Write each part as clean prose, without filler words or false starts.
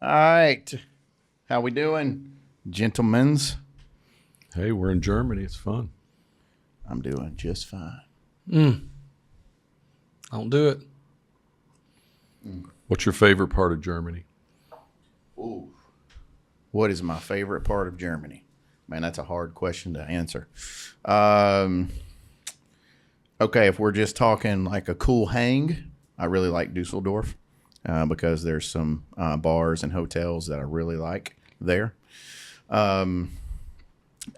All right. How we doing, gentlemen's? Hey, we're in Germany. It's fun. I'm doing just fine. Don't do it. What's your favorite part of Germany? Ooh. What is my favorite part of Germany? Man, that's a hard question to answer. Okay, if we're just talking like a cool hang, I really like Dusseldorf because there's some bars and hotels that I really like there.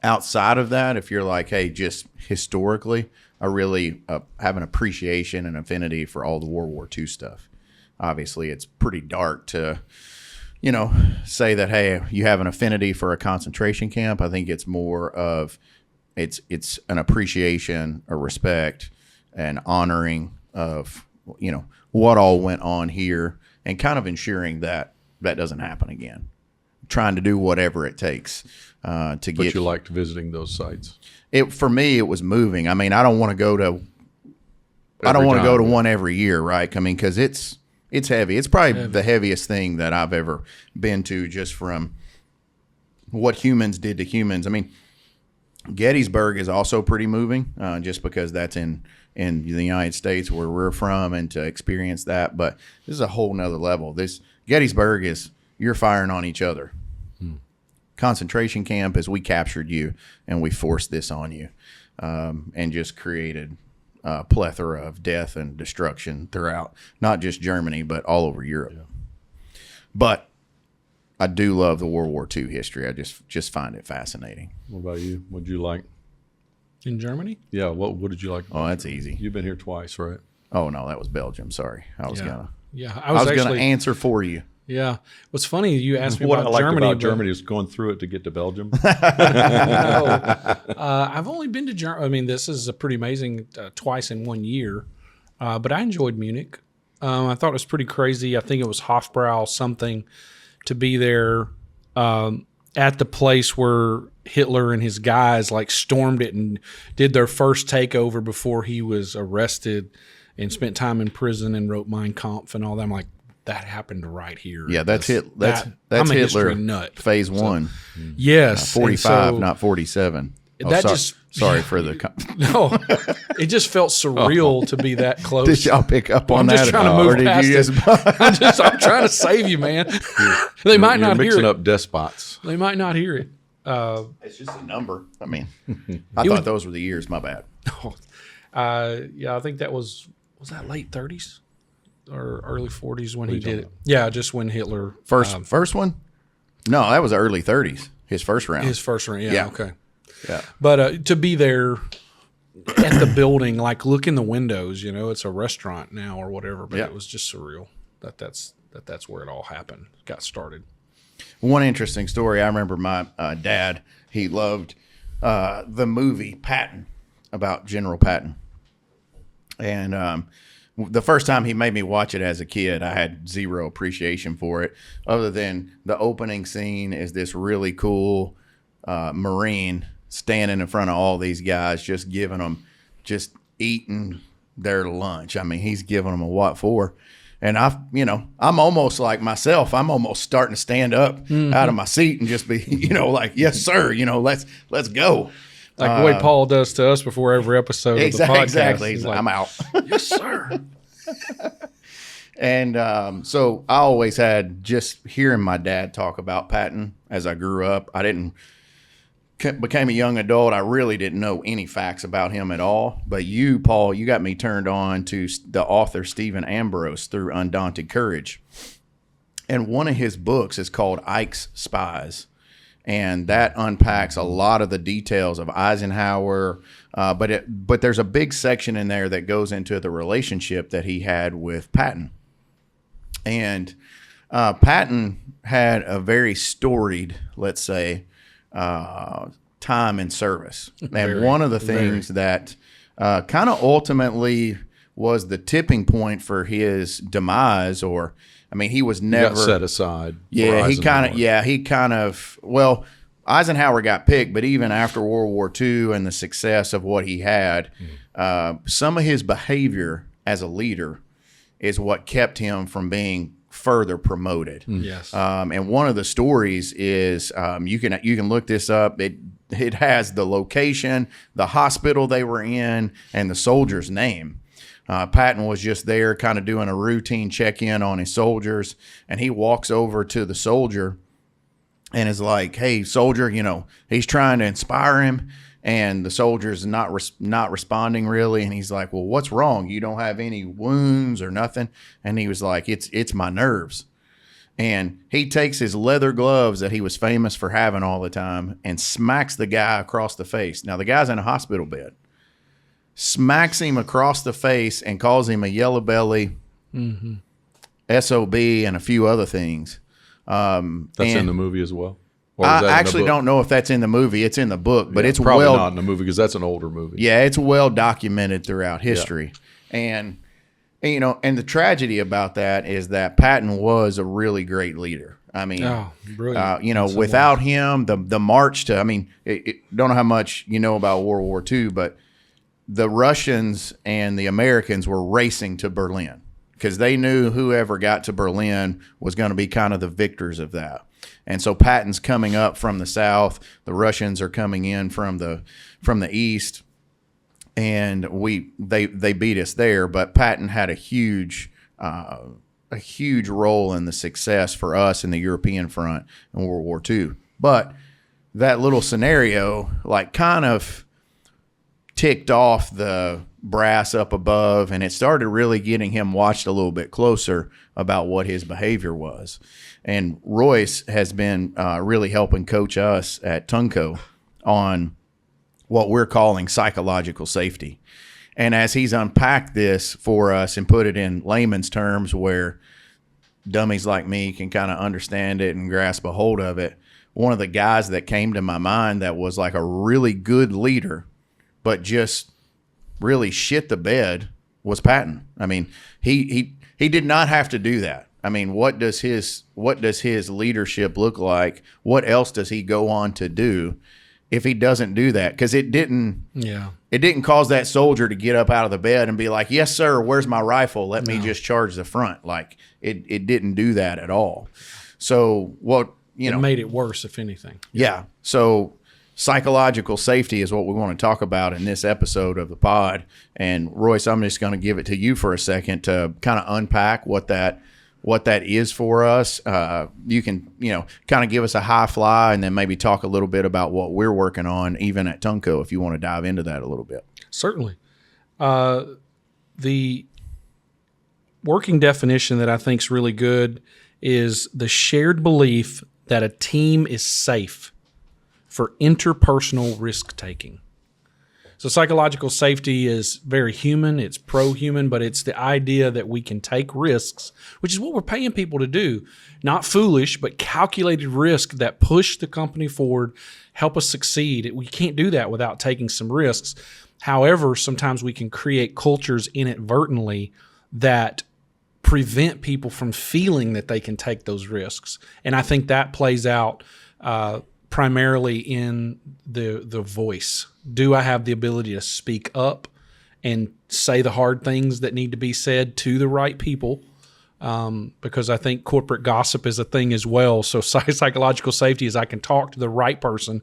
Outside of that, if you're like, hey, just historically, I really have an appreciation and affinity for all the World War II stuff. Obviously, it's pretty dark to, say that, hey, you have an affinity for a concentration camp. I think it's more of it's an appreciation, a respect, and honoring of, what all went on here and kind of ensuring that that doesn't happen again. Trying to do whatever it takes to get. But you liked visiting those sites. For me, it was moving. I mean, I don't want to go to one every year, right? I mean, because it's heavy. It's probably the heaviest thing that I've ever been to, just from what humans did to humans. I mean, Gettysburg is also pretty moving, just because that's in the United States where we're from, and to experience that. But this is a whole nother level. This Gettysburg is, you're firing on each other. Concentration camp is, we captured you and we forced this on you, and just created a plethora of death and destruction throughout, not just Germany, but all over Europe. Yeah. But I do love the World War II history. I just find it fascinating. What about you? What'd you like? In Germany? Yeah, what did you like? Oh, that's easy. You've been here twice, right? Oh, no, that was Belgium. Sorry. I was going to answer for you. Yeah. What's funny, you asked me what about I liked Germany. About Germany is going through it to get to Belgium. I've only been to Germany. I mean, this is a pretty amazing, twice in 1 year. But I enjoyed Munich. I thought it was pretty crazy. I think it was Hofbrau something to be there at the place where Hitler and his guys like stormed it and did their first takeover before he was arrested and spent time in prison and wrote Mein Kampf and all that. I'm like, that happened right here. Yeah, that's Hitler. That's I'm a Hitler. history nut. Phase 1. Yes, 45, not 47. Sorry for the. No, it just felt surreal to be that close. Did y'all pick up on that? I'm just trying to move past it. I'm trying to save you, man. They might not hear it. Mixing up despots. They might not hear it. It's just a number. I mean, I thought those were the years. My bad. Yeah, I think that was that late 30s or early 40s when he did it. Yeah, just when Hitler first one. No, that was early 30s. His first round. Yeah. Okay. Yeah. But to be there at the building, like look in the windows, it's a restaurant now or whatever, but it was just surreal that's where it all happened, got started. One interesting story. I remember my dad, he loved the movie Patton, about General Patton. And the first time he made me watch it as a kid, I had zero appreciation for it, other than the opening scene is this really cool Marine standing in front of all these guys, just eating their lunch. I mean, he's giving them a what for. And I'm almost like myself. I'm almost starting to stand up out of my seat and just be, like, yes, sir. Let's go. Like the way Paul does to us before every episode of the podcast. Exactly. He's like, I'm out. Yes, sir. And so I always had, just hearing my dad talk about Patton as I grew up. Became a young adult. I really didn't know any facts about him at all. But you, Paul, you got me turned on to the author Stephen Ambrose through Undaunted Courage. And one of his books is called Ike's Spies. And that unpacks a lot of the details of Eisenhower. But there's a big section in there that goes into the relationship that he had with Patton. And Patton had a very storied, let's say, time in service. And one of the things that kind of ultimately was the tipping point for his demise, or he was never set aside. Yeah, Eisenhower got picked, but even after World War II and the success of what he had, some of his behavior as a leader is what kept him from being further promoted. Yes. And one of the stories is you can look this up. It has the location, the hospital they were in, and the soldier's name. Patton was just there kind of doing a routine check-in on his soldiers, and he walks over to the soldier and is like, "Hey, soldier, he's trying to inspire him." And the soldier's not responding really. And he's like, "Well, what's wrong? You don't have any wounds or nothing?" And he was like, it's my nerves. And he takes his leather gloves that he was famous for having all the time and smacks the guy across the face. Now, the guy's in a hospital bed. Smacks him across the face and calls him a yellow belly, SOB, and a few other things. That's in the movie as well? Or I actually don't know if that's in the movie. It's in the book, but it's probably not in the movie because that's an older movie. Yeah, it's well documented throughout history. And the tragedy about that is that Patton was a really great leader. I mean, brilliant. without him, the march to, don't know how much you know about World War II, but the Russians and the Americans were racing to Berlin because they knew whoever got to Berlin was going to be kind of the victors of that. And so Patton's coming up from the south. The Russians are coming in from the east, and they beat us there. But Patton had a huge role in the success for us in the European front in World War II. But that little scenario, kind of ticked off the brass up above, and it started really getting him watched a little bit closer about what his behavior was. And Royce has been really helping coach us at Tungco on what we're calling psychological safety. And as he's unpacked this for us and put it in layman's terms where dummies like me can kind of understand it and grasp a hold of it, one of the guys that came to my mind that was like a really good leader but just really shit the bed was Patton. I mean, he did not have to do that. I mean, what does his leadership look like? What else does he go on to do if he doesn't do that? Because it didn't cause that soldier to get up out of the bed and be like, "Yes, sir, where's my rifle? Let me just charge the front." Like it didn't do that at all. So it made it worse, if anything. Yeah. So psychological safety is what we want to talk about in this episode of the pod. And Royce, I'm just going to give it to you for a second to kind of unpack what that is for us. You can, kind of give us a high fly and then maybe talk a little bit about what we're working on even at Tungco, if you want to dive into that a little bit. Certainly. The working definition that I think is really good is the shared belief that a team is safe for interpersonal risk-taking. So psychological safety is very human, it's pro-human, but it's the idea that we can take risks, which is what we're paying people to do. Not foolish, but calculated risk that push the company forward, help us succeed. We can't do that without taking some risks. However, sometimes we can create cultures inadvertently that prevent people from feeling that they can take those risks. And I think that plays out primarily in the voice. Do I have the ability to speak up and say the hard things that need to be said to the right people? Because I think corporate gossip is a thing as well. So psychological safety is I can talk to the right person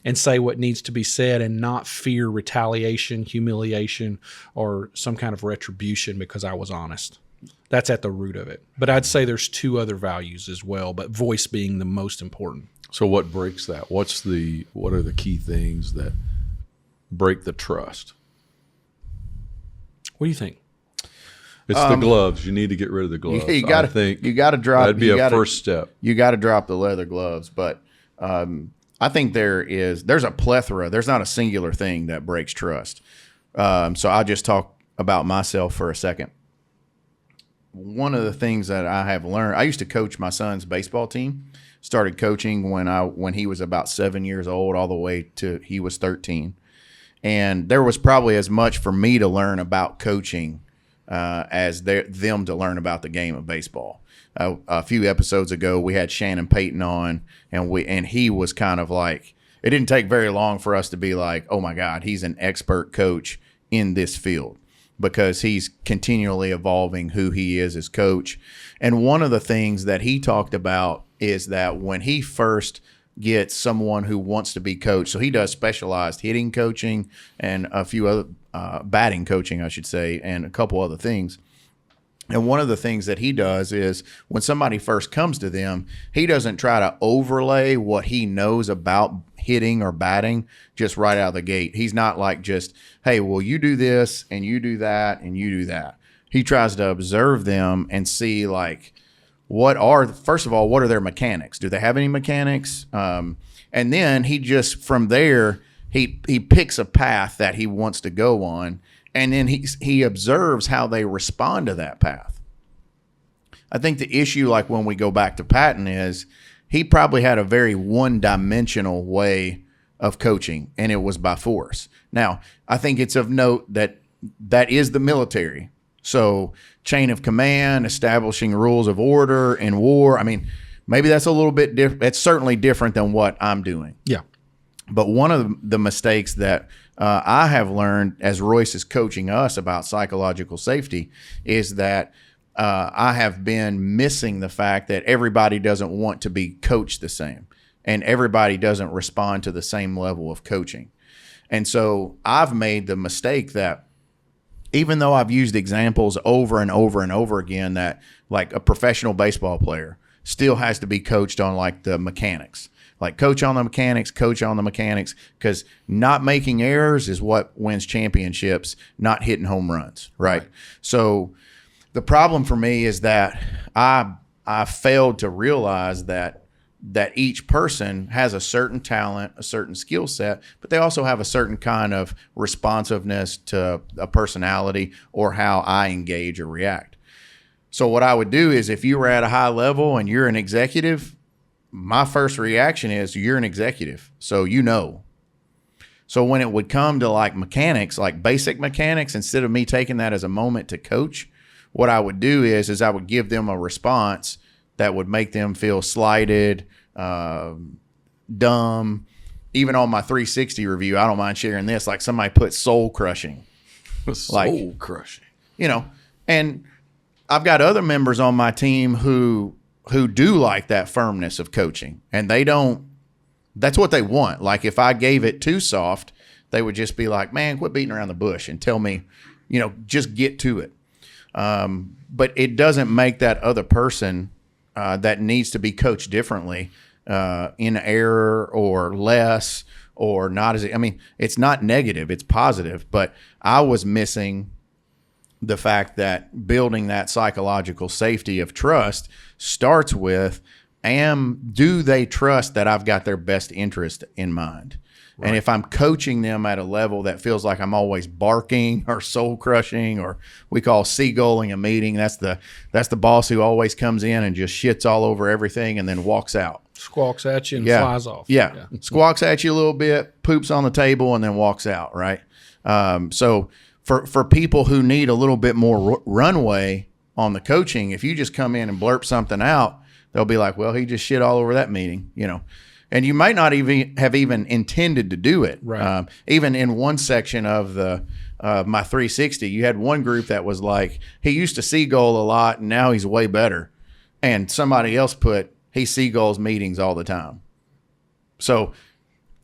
and say what needs to be said and not fear retaliation, humiliation, or some kind of retribution because I was honest. That's at the root of it. But I'd say there's two other values as well, but voice being the most important. So what breaks that? What are the key things that break the trust? What do you think? It's the gloves. You need to get rid of the gloves. You got to drop. That'd be a first step. You got to drop the leather gloves. But I think there's a plethora. There's not a singular thing that breaks trust. So I'll just talk about myself for a second. One of the things that I have learned, I used to coach my son's baseball team. Started coaching when he was about 7 years old, all the way to he was 13. And there was probably as much for me to learn about coaching as them to learn about the game of baseball. A few episodes ago, we had General Patton on, and he was kind of like, it didn't take very long for us to be like, oh my God, he's an expert coach in this field. because he's continually evolving who he is as coach. And one of the things that he talked about is that when he first gets someone who wants to be coached, so he does specialized hitting coaching and a few other batting coaching, I should say, and a couple other things. And one of the things that he does is when somebody first comes to them, he doesn't try to overlay what he knows about hitting or batting just right out of the gate. He's not like just, hey, well, you do this and you do that and you do that. He tries to observe them and see, like, first of all, what are their mechanics? Do they have any mechanics? And then he just, from there, he picks a path that he wants to go on. And then he observes how they respond to that path. I think the issue, like when we go back to Patton, is he probably had a very one-dimensional way of coaching, and it was by force. Now, I think it's of note that is the military. So chain of command, establishing rules of order in war. I mean, maybe that's a little bit different. It's certainly different than what I'm doing. Yeah. But one of the mistakes that I have learned as Royce is coaching us about psychological safety is that I have been missing the fact that everybody doesn't want to be coached the same, and everybody doesn't respond to the same level of coaching. And so I've made the mistake that even though I've used examples over and over and over again that like a professional baseball player still has to be coached on like the mechanics. Like coach on the mechanics, because not making errors is what wins championships, not hitting home runs, right? So the problem for me is that I failed to realize that each person has a certain talent, a certain skill set, but they also have a certain kind of responsiveness to a personality or how I engage or react. So what I would do is if you were at a high level and you're an executive, my first reaction is you're an executive, so you know. So when it would come to like mechanics, like basic mechanics, instead of me taking that as a moment to coach, what I would do is I would give them a response that would make them feel slighted, dumb. Even on my 360 review, I don't mind sharing this. Like somebody put soul crushing. Soul crushing. You know, and I've got other members on my team who do like that firmness of coaching, and that's what they want. Like if I gave it too soft, they would just be like, man, quit beating around the bush and tell me, just get to it. But it doesn't make that other person that needs to be coached differently in error or less or not it's not negative, it's positive, but I was missing the fact that building that psychological safety of trust starts with, do they trust that I've got their best interest in mind? Right. And if I'm coaching them at a level that feels like I'm always barking or soul crushing, or we call seagulling a meeting, that's the boss who always comes in and just shits all over everything and then walks out. Squawks at you and flies off. Yeah. Squawks at you a little bit, poops on the table, and then walks out, right? So for people who need a little bit more runway on the coaching, if you just come in and blurp something out, they'll be like, well, he just shit all over that meeting, and you might not even have intended to do it. Right. Even in one section of my 360, you had one group that was like, he used to seagull a lot and now he's way better. And somebody else put, he seagulls meetings all the time. So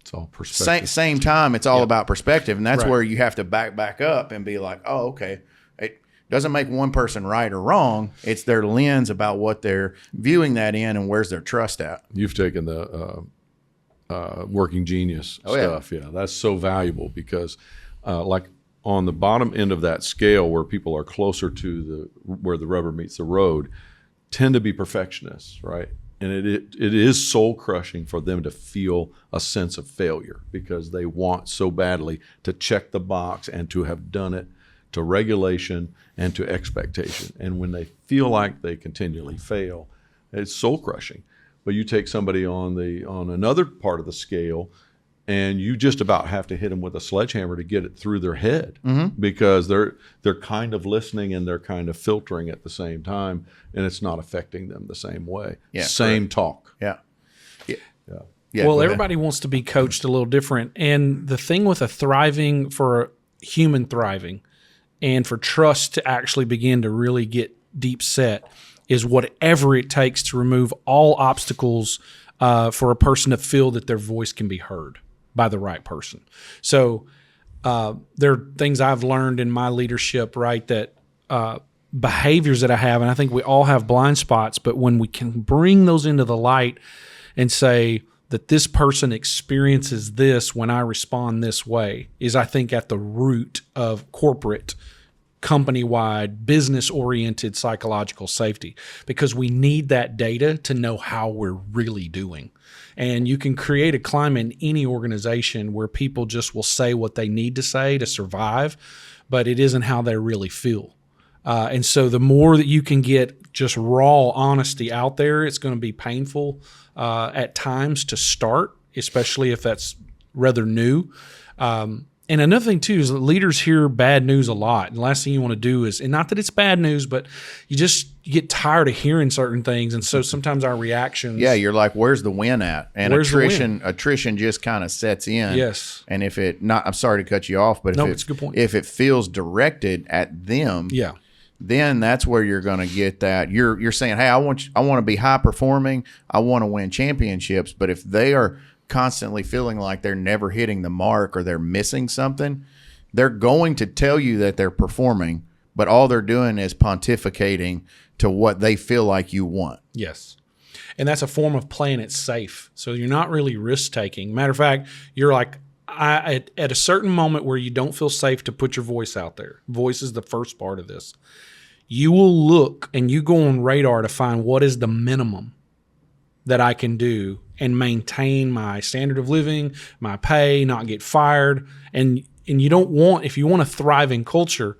it's all perspective. Same time, it's all about perspective. And that's Right. where you have to back up and be like, oh, okay. It doesn't make one person right or wrong. It's their lens about what they're viewing that in and where's their trust at. You've taken the working genius stuff. Yeah, that's so valuable because like on the bottom end of that scale where people are closer to where the rubber meets the road tend to be perfectionists, right? And it is soul crushing for them to feel a sense of failure because they want so badly to check the box and to have done it to regulation and to expectation. And when they feel like they continually fail, it's soul crushing. But you take somebody on another part of the scale and you just about have to hit them with a sledgehammer to get it through their head because they're kind of listening and they're kind of filtering at the same time, and it's not affecting them the same way. Yeah, same correct. talk. Yeah. Well, everybody wants to be coached a little different. And the thing with for human thriving and for trust to actually begin to really get deep set is whatever it takes to remove all obstacles for a person to feel that their voice can be heard by the right person. So there are things I've learned in my leadership, right, that behaviors that I have, and I think we all have blind spots, but when we can bring those into the light and say that this person experiences this when I respond this way is, I think, at the root of corporate, company-wide, business-oriented psychological safety, because we need that data to know how we're really doing. And you can create a climate in any organization where people just will say what they need to say to survive, but it isn't how they really feel. And so the more that you can get just raw honesty out there, it's going to be painful at times to start, especially if that's rather new. And another thing, too, is that leaders hear bad news a lot. And the last thing you want to do is, and not that it's bad news, but you get tired of hearing certain things. And so sometimes our reactions. Yeah, you're like, where's the win at? And Where's the win? attrition just kind of sets in. Yes. And if I'm sorry to cut you off, but it's a good point. If it feels directed at them, yeah, then that's where you're going to get that. You're saying, hey, I want to be high performing. I want to win championships. But if they are constantly feeling like they're never hitting the mark or they're missing something, they're going to tell you that they're performing, but all they're doing is pontificating to what they feel like you want. Yes. And that's a form of playing it safe. So you're not really risk taking. Matter of fact, you're like, at a certain moment where you don't feel safe to put your voice out there. Voice is the first part of this. You will look and you go on radar to find what is the minimum that I can do and maintain my standard of living, my pay, not get fired. And you don't want, if you want a thriving culture,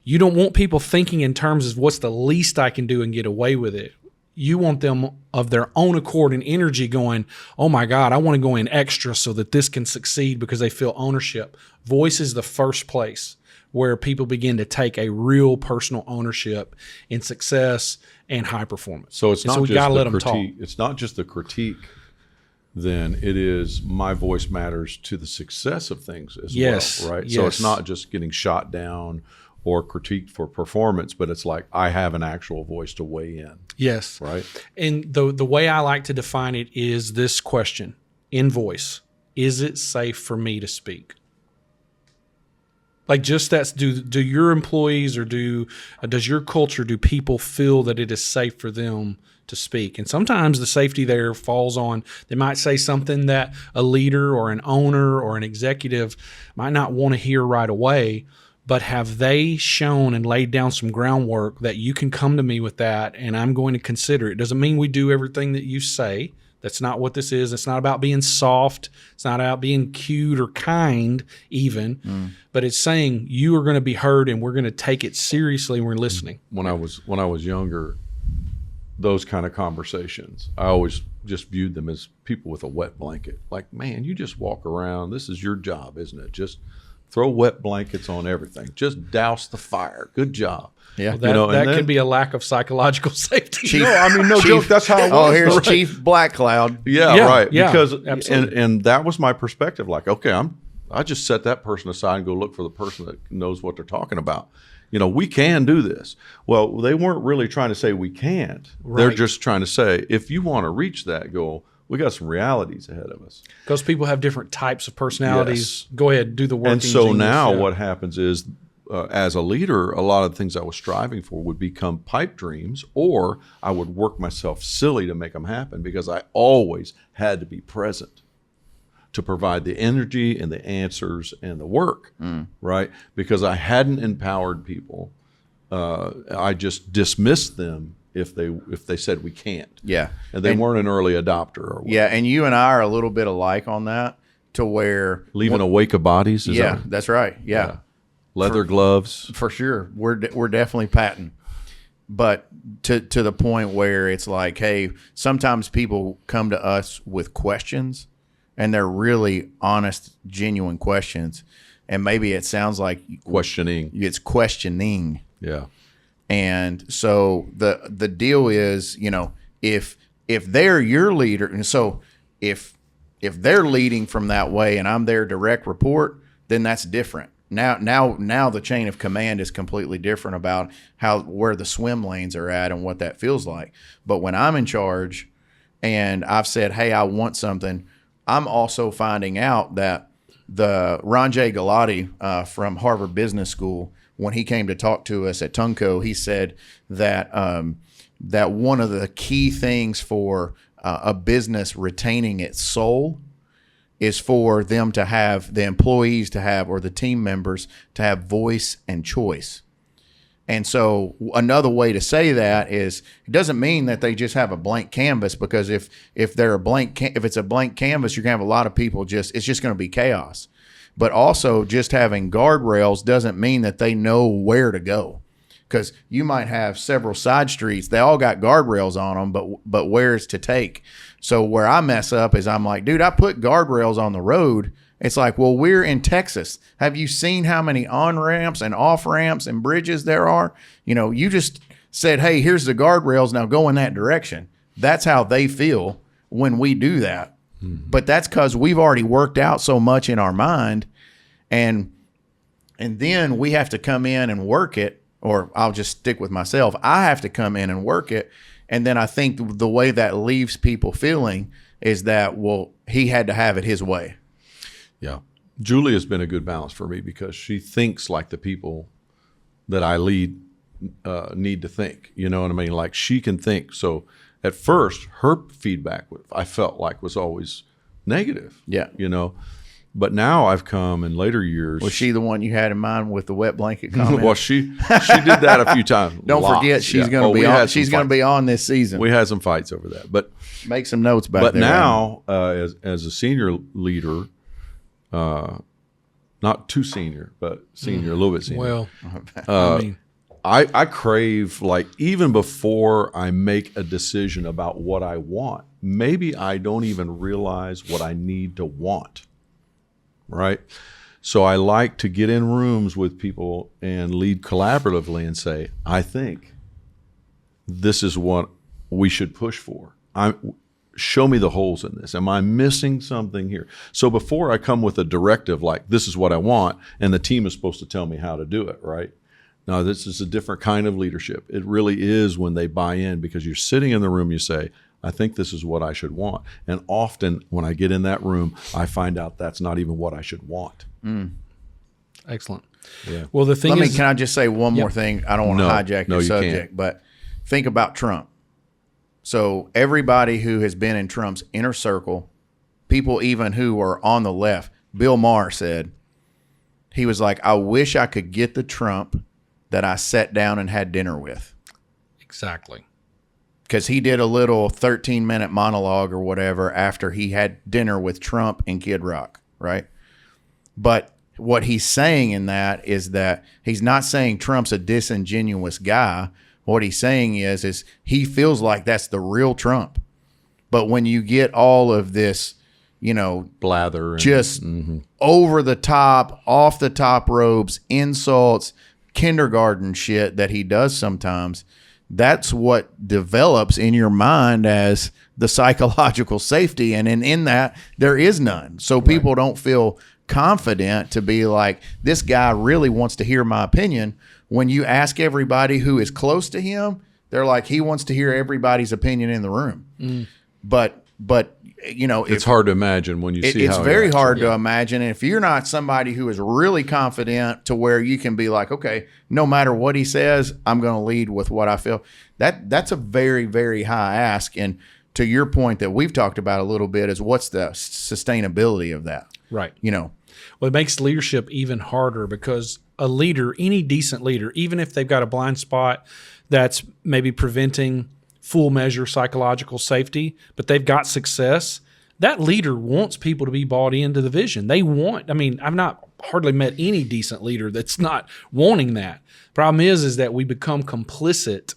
you don't want people thinking in terms of what's the least I can do and get away with it. You want them of their own accord and energy going, oh my God, I want to go in extra so that this can succeed because they feel ownership. Voice is the first place where people begin to take a real personal ownership in success and high performance. So it's not so we just gotta the let them critique. talk. It's not just the critique. Then it is my voice matters to the success of things as well, right? Yes. So it's not just getting shot down or critiqued for performance, but it's like I have an actual voice to weigh in. Yes. Right. And the way I like to define it is this question in voice: is it safe for me to speak? Like, just that's, do your employees or does your culture, do people feel that it is safe for them to speak? And sometimes the safety there falls on, they might say something that a leader or an owner or an executive might not want to hear right away, but have they shown and laid down some groundwork that you can come to me with that and I'm going to consider it? Doesn't mean we do everything that you say. That's not what this is. It's not about being soft. It's not about being cute or kind even, but it's saying you are going to be heard and we're going to take it seriously and we're listening. When I was younger, those kind of conversations, I always just viewed them as people with a wet blanket. Like, man, you just walk around. This is your job, isn't it? Just throw wet blankets on everything. Just douse the fire. Good job. Yeah, Well, that could be a lack of psychological safety. Chief, No, I mean, no joke. That's how it was. Oh, here's Right. Chief Black Cloud. Yeah, Yeah, right. yeah, Because absolutely. and that was my perspective. Like, okay, I just set that person aside and go look for the person that knows what they're talking about. We can do this. Well, they weren't really trying to say we can't. They're Right. just trying to say, if you want to reach that goal, we got some realities ahead of us. Because people have different types of personalities. Yes. Go ahead, do the work. And so now what happens is, as a leader, a lot of the things I was striving for would become pipe dreams, or I would work myself silly to make them happen because I always had to be present to provide the energy and the answers and the work, right? Because I hadn't empowered people. I just dismissed them if they said we can't. Yeah. And they weren't an early adopter or whatever. Yeah, and you and I are a little bit alike on that, to where Leaving a wake of bodies. that's right. Yeah. Leather gloves. For sure. We're definitely Patton. But to the point where it's like, hey, sometimes people come to us with questions, and they're really honest, genuine questions. And maybe it sounds like Questioning. it's questioning. Yeah. And so the deal is, if they're your leader, and so if they're leading from that way and I'm their direct report, then that's different. now the chain of command is completely different about where the swim lanes are at and what that feels like. But when I'm in charge and I've said, hey, I want something, I'm also finding out that the Ranjay Gulati from Harvard Business School, when he came to talk to us at Tungco, he said that that one of the key things for a business retaining its soul is for them to have, the employees to have, or the team members to have voice and choice. And so another way to say that is, it doesn't mean that they just have a blank canvas, because if they're if it's a blank canvas, you're gonna have a lot of people it's just gonna be chaos. But also, just having guardrails doesn't mean that they know where to go, because you might have several side streets, they all got guardrails on them, but where's to take? So where I mess up is I'm like, dude, I put guardrails on the road. It's like, well, we're in Texas. Have you seen how many on-ramps and off-ramps and bridges there are? You just said, hey, here's the guardrails, now go in that direction. That's how they feel when we do that. Mm-hmm. But that's because we've already worked out so much in our mind, and then we have to come in and work it, or I'll just stick with myself. I have to come in and work it. And then I think the way that leaves people feeling is that, well, he had to have it his way. Yeah. Julie has been a good balance for me, because she thinks like the people that I lead need to think. You know what I mean? Like, she can think. So at first, her feedback, I felt like, was always negative. Yeah. But now I've come in later years. Was she the one you had in mind with the wet blanket comment? Well, she did that a few times. Don't forget, she's going to be on. She's going to be on this season. We had some fights over that, but make some notes back there. But now, as a senior leader, not too senior, but senior, a little bit senior. Well, I crave, like, even before I make a decision about what I want, maybe I don't even realize what I need to want. Right? So I like to get in rooms with people and lead collaboratively and say, I think this is what we should push for. Show me the holes in this. Am I missing something here? So before I come with a directive like, this is what I want, and the team is supposed to tell me how to do it, right? No, this is a different kind of leadership. It really is when they buy in, because you're sitting in the room, you say, I think this is what I should want. And often when I get in that room, I find out that's not even what I should want. Mm. Excellent. Yeah. Well, the thing is, can I just say one more thing? I don't want to hijack your subject, but think about Trump. So everybody who has been in Trump's inner circle, people even who are on the left, Bill Maher said, he was like, I wish I could get the Trump that I sat down and had dinner with. Exactly. Because he did a little 13-minute monologue or whatever after he had dinner with Trump and Kid Rock, right? But what he's saying in that is that he's not saying Trump's a disingenuous guy. What he's saying is he feels like that's the real Trump. But when you get all of this, blather, just over the top, off the top ropes, insults, kindergarten shit that he does sometimes, that's what develops in your mind as the psychological safety. And in that, there is none. So people don't feel confident to be like, this guy really wants to hear my opinion. When you ask everybody who is close to him, they're like, he wants to hear everybody's opinion in the room. Mm. But it's hard to imagine when you see how it's very hard to imagine. And if you're not somebody who is really confident to where you can be like, okay, no matter what he says, I'm going to lead with what I feel. That's a very, very high ask. And to your point that we've talked about a little bit is, what's the sustainability of that? Right. Well, it makes leadership even harder, because a leader, any decent leader, even if they've got a blind spot that's maybe preventing full measure psychological safety, but they've got success, that leader wants people to be bought into the vision. I've not hardly met any decent leader that's not wanting that. Problem is that we become complicit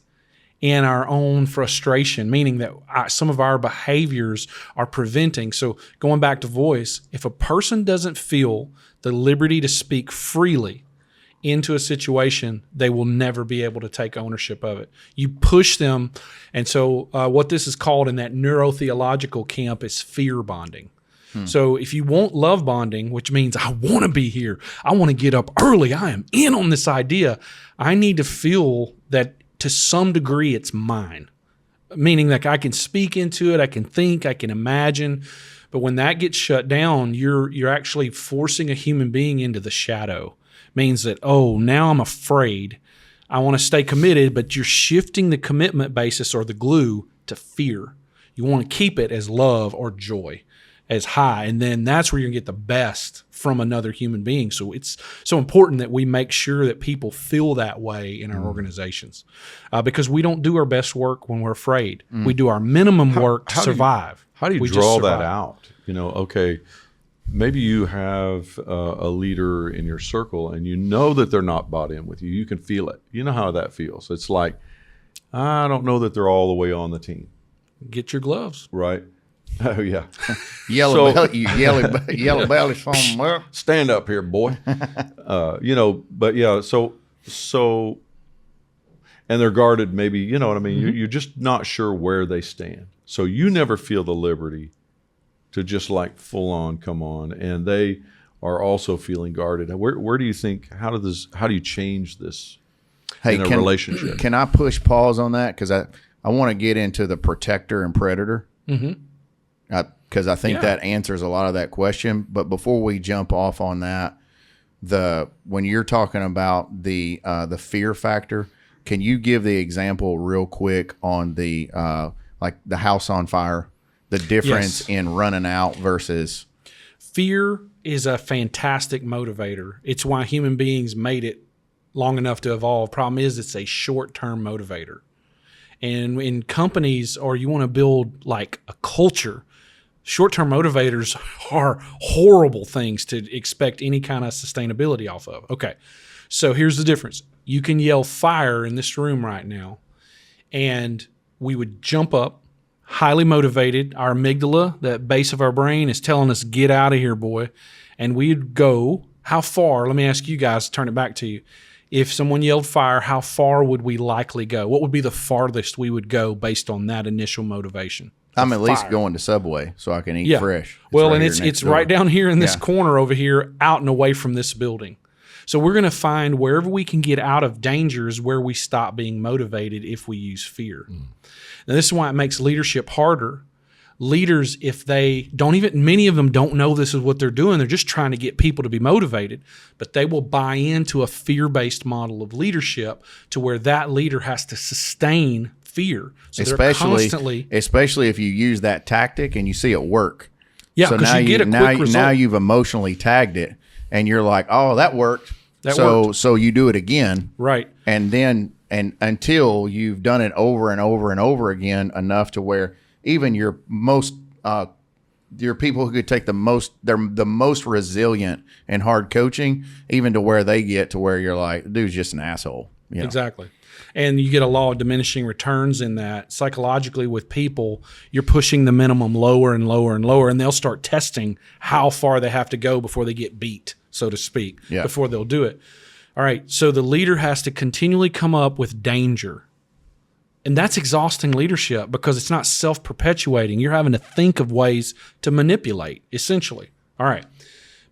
in our own frustration, meaning that some of our behaviors are preventing. So going back to voice, if a person doesn't feel the liberty to speak freely into a situation, they will never be able to take ownership of it. You push them. And so what this is called in that neurotheological camp is fear bonding. So if you want love bonding, which means I want to be here, I want to get up early, I am in on this idea, I need to feel that to some degree it's mine. Meaning that I can speak into it, I can think, I can imagine. But when that gets shut down, you're actually forcing a human being into the shadow. Means that, oh, now I'm afraid. I want to stay committed, but you're shifting the commitment basis or the glue to fear. You want to keep it as love or joy, as high. And then that's where you're going to get the best from another human being. So it's so important that we make sure that people feel that way in our organizations, because we don't do our best work when we're afraid. We do our minimum work to survive. How do you draw that out? Okay, maybe you have a leader in your circle and you know that they're not bought in with you. You can feel it. You know how that feels. It's like, I don't know that they're all the way on the team. Get your gloves. Right. Oh, yeah. Yellow belly somewhere. Stand up here, boy. But yeah, so, and they're guarded maybe, you know what I mean? You're just not sure where they stand. So you never feel the liberty to just like full on come on. And they are also feeling guarded. Where do you think, how do you change this in a relationship? Can I push pause on that? Because I want to get into the protector and predator. Because I think that answers a lot of that question. But before we jump off on that, when you're talking about the fear factor, can you give the example real quick on the like the house on fire, the difference in running out versus fear is a fantastic motivator. It's why human beings made it long enough to evolve. Problem is, it's a short-term motivator. And in companies, or you want to build like a culture, short-term motivators are horrible things to expect any kind of sustainability off of. Okay, so here's the difference. You can yell fire in this room right now, and we would jump up, highly motivated. Our amygdala, that base of our brain, is telling us, get out of here, boy. And we'd go, how far? Let me ask you guys, turn it back to you. If someone yelled fire, how far would we likely go? What would be the farthest we would go based on that initial motivation? I'm at least going to Subway so I can eat fresh. It's right down here in this corner over here, out and away from this building. So we're going to find wherever we can get out of danger is where we stop being motivated if we use fear. Now, this is why it makes leadership harder. Leaders, if they don't even, many of them don't know this is what they're doing. They're just trying to get people to be motivated, but they will buy into a fear-based model of leadership to where that leader has to sustain fear. So especially if you use that tactic and you see it work. Yeah, so because you get a quick result. Now you've emotionally tagged it, and you're like, oh, that worked. So you do it again. Right. And then until you've done it over and over and over again enough to where even your people who could take they're the most resilient and hard coaching, even to where they get to where you're like, dude's just an asshole. You know? Exactly. And you get a law of diminishing returns in that. Psychologically with people, you're pushing the minimum lower and lower and lower, and they'll start testing how far they have to go before they get beat, so to speak, before they'll do it. All right, so the leader has to continually come up with danger. And that's exhausting leadership because it's not self-perpetuating. You're having to think of ways to manipulate, essentially. All right.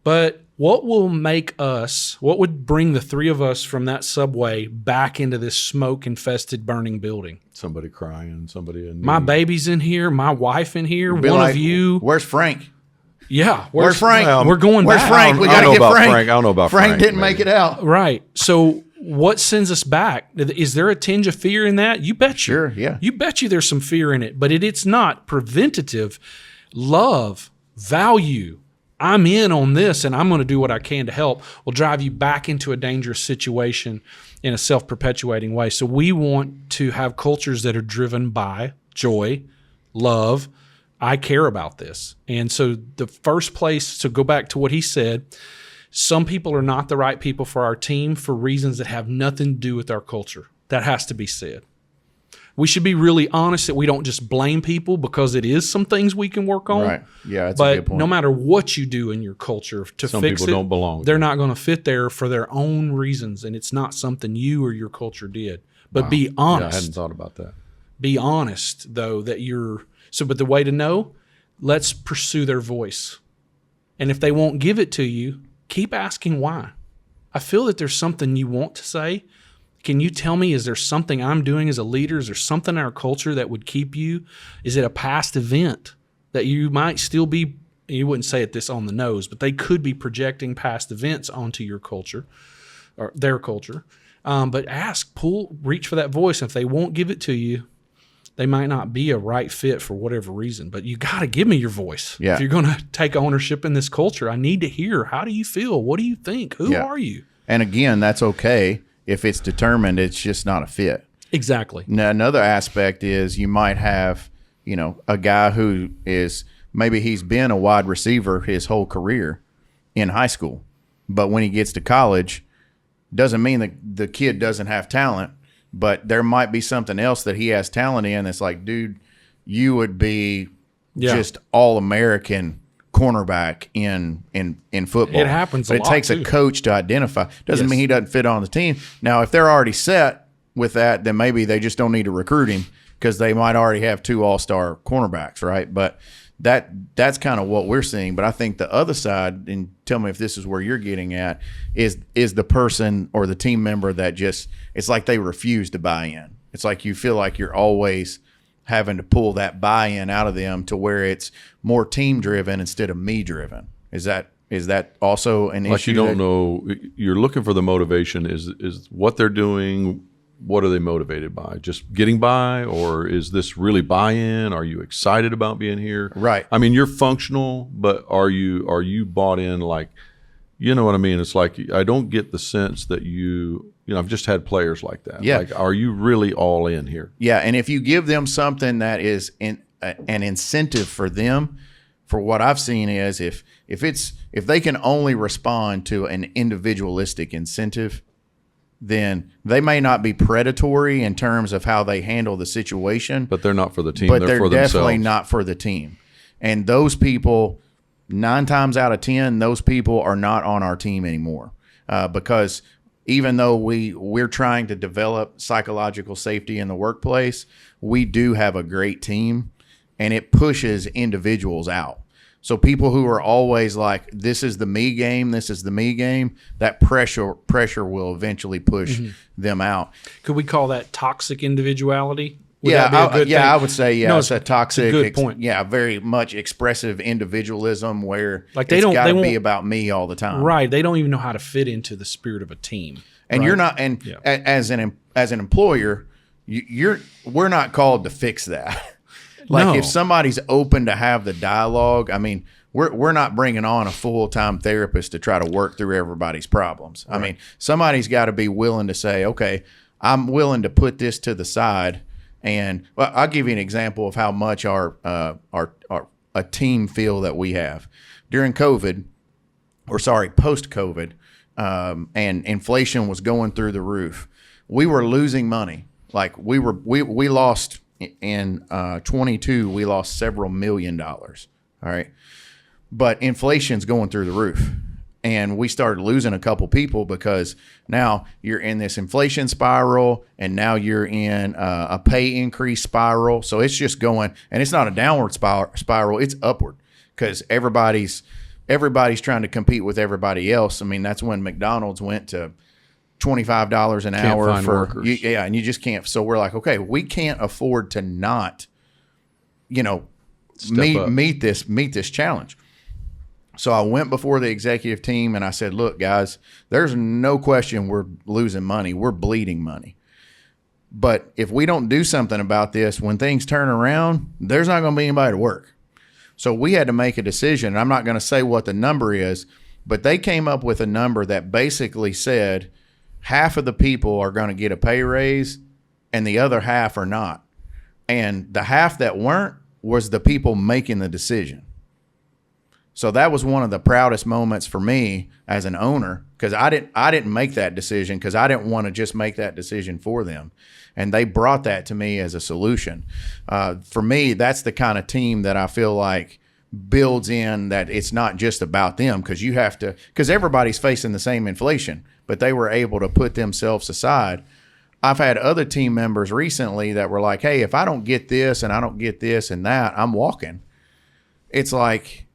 But what would bring the three of us from that subway back into this smoke-infested, burning building? Somebody crying, somebody in need. My baby's in here, my wife in here, one like, of you. Where's Frank? Yeah. Where's Frank? We're going Where's back. Frank? We got to get Frank. I don't know about Frank. Frank didn't make it out. Right. So what sends us back? Is there a tinge of fear in that? You bet you. Sure, yeah. You bet you there's some fear in it, but it's not preventative. Love, value, I'm in on this and I'm going to do what I can to help will drive you back into a dangerous situation in a self-perpetuating way. So we want to have cultures that are driven by joy, love. I care about this. And so the first place, to go back to what he said, some people are not the right people for our team for reasons that have nothing to do with our culture. That has to be said. We should be really honest that we don't just blame people because it is some things we can work on. Right. Yeah, that's a good point. But no matter what you do in your culture to some fix people it, don't belong. They're not going to fit there for their own reasons, and it's not something you or your culture did. But be honest. Yeah, I hadn't thought about that. Be honest, though, that you're – but the way to know, let's pursue their voice. And if they won't give it to you, keep asking why. I feel that there's something you want to say. Can you tell me, is there something I'm doing as a leader? Is there something in our culture that would keep you? Is it a past event that you might still be, you wouldn't say it this on the nose, but they could be projecting past events onto your culture or their culture. But ask, reach for that voice. And if they won't give it to you, they might not be a right fit for whatever reason, but you got to give me your voice. Yeah. If you're going to take ownership in this culture, I need to hear, how do you feel? What do you think? Who are you? And again, that's okay if it's determined it's just not a fit. Exactly. Now, another aspect is you might have, a guy who is, maybe he's been a wide receiver his whole career in high school, but when he gets to college, doesn't mean that the kid doesn't have talent. But there might be something else that he has talent in that's like, dude, you would be just all-American cornerback in football. It happens a lot, But it takes too. a coach to identify. Doesn't mean he doesn't fit on the team. Now, if they're already set with that, then maybe they just don't need to recruit him because they might already have 2 all-star cornerbacks, right? But that's kind of what we're seeing. But I think the other side, and tell me if this is where you're getting at, is the person or the team member that just, it's like they refuse to buy in. It's like you feel like you're always having to pull that buy-in out of them to where it's more team-driven instead of me-driven. Is that also an issue? Like you don't know, you're looking for the motivation. Is what they're doing, what are they motivated by? Just getting by, or is this really buy-in? Are you excited about being here? Right. I mean, you're functional, but are you bought in? Like, you know what I mean? It's like I don't get the sense that I've just had players like that. Yeah. Like, are you really all in here? Yeah, and if you give them something that is an incentive for them, for what I've seen is if they can only respond to an individualistic incentive, then they may not be predatory in terms of how they handle the situation. But they're not for the team. But they're for definitely themselves. not for the team. And those people, 9 times out of 10, those people are not on our team anymore because even though we're trying to develop psychological safety in the workplace, we do have a great team, and it pushes individuals out. So people who are always like, this is the me game, that pressure will eventually push them out. Could we call that toxic individuality? I would say, No, it's a toxic, it's a good point. Very much expressive individualism where Like it's got to be about me all the time. Right. They don't even know how to fit into the spirit of a team. And right? you're not, and as an employer, we're not called to fix that. Like if somebody's open to have the dialogue, I mean, we're not bringing on a full-time therapist to try to work through everybody's problems. Right. I mean, somebody's got to be willing to say, okay, I'm willing to put this to the side. And I'll give you an example of how much our a team feel that we have during COVID, post-COVID, and inflation was going through the roof. We were losing money. Like we lost in 22, we lost several $1 million. All right. But inflation's going through the roof. And we started losing a couple people because now you're in this inflation spiral, and now you're in a pay increase spiral. So it's just going, and it's not a downward spiral, it's upward because everybody's trying to compete with everybody else. I mean, that's when McDonald's went to $25 an hour for workers. And you just can't. So we're like, okay, we can't afford to not, meet this challenge. So I went before the executive team and I said, look, guys, there's no question we're losing money. We're bleeding money. But if we don't do something about this, when things turn around, there's not going to be anybody to work. So we had to make a decision. I'm not going to say what the number is, but they came up with a number that basically said half of the people are going to get a pay raise and the other half are not. And the half that weren't was the people making the decision. So that was one of the proudest moments for me as an owner, because I didn't make that decision because I didn't want to just make that decision for them. And they brought that to me as a solution. For me, that's the kind of team that I feel like builds in that it's not just about them, because everybody's facing the same inflation, but they were able to put themselves aside. I've had other team members recently that were like, hey, if I don't get this and I don't get this and that, I'm walking. It's like,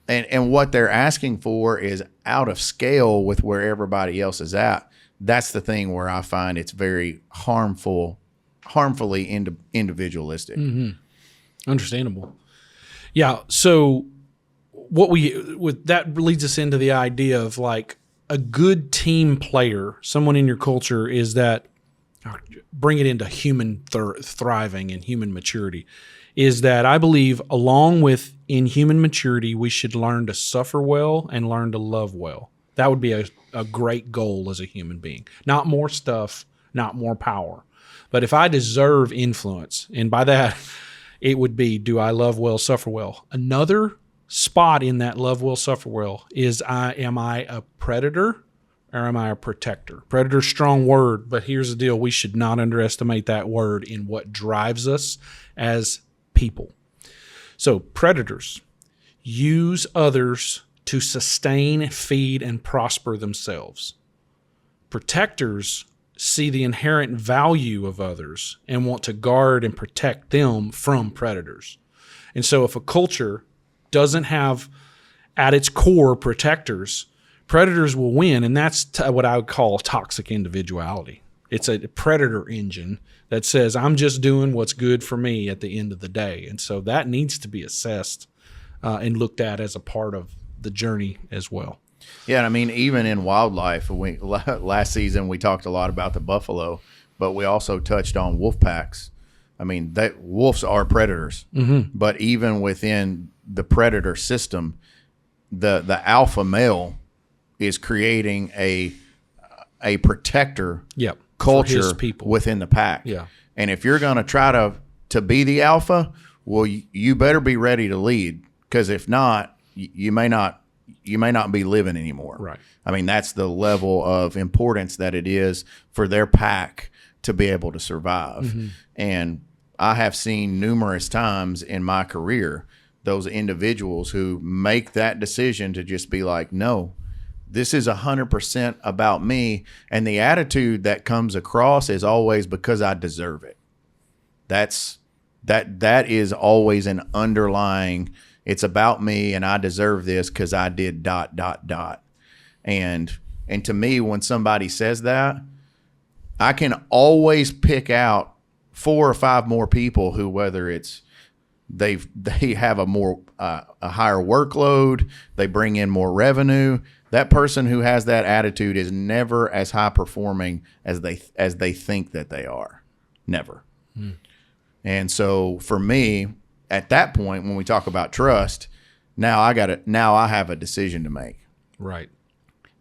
and what they're asking for is out of scale with where everybody else is at. That's the thing where I find it's very harmfully individualistic. Understandable. Yeah. So that leads us into the idea of like a good team player, someone in your culture, is that, bring it into human thriving and human maturity, is that I believe along with in human maturity, we should learn to suffer well and learn to love well. That would be a great goal as a human being. Not more stuff, not more power. But if I deserve influence, and by that, it would be, do I love well, suffer well? Another spot in that love well, suffer well is, am I a predator or am I a protector? Predator, strong word, but here's the deal. We should not underestimate that word in what drives us as people. So predators use others to sustain, feed, and prosper themselves. Protectors see the inherent value of others and want to guard and protect them from predators. And so if a culture doesn't have at its core protectors, predators will win, and that's what I would call toxic individuality. It's a predator engine that says, I'm just doing what's good for me at the end of the day. And so that needs to be assessed and looked at as a part of the journey as well. Yeah, and I mean, even in wildlife, last season we talked a lot about the buffalo, but we also touched on wolf packs. I mean, wolves are predators, but even within the predator system, the alpha male is creating a protector culture within the pack. Yeah. And if you're going to try to be the alpha, well, you better be ready to lead, because if not, you may not be living anymore. Right. I mean, that's the level of importance that it is for their pack to be able to survive. And I have seen numerous times in my career those individuals who make that decision to just be like, no, this is 100% about me. And the attitude that comes across is always because I deserve it. That is always an underlying, it's about me and I deserve this because I did ... And to me, when somebody says that, I can always pick out 4 or 5 more people who, whether it's they have a higher workload, they bring in more revenue. That person who has that attitude is never as high performing as they think that they are. Never. And so for me, at that point, when we talk about trust, now I have a decision to make. Right.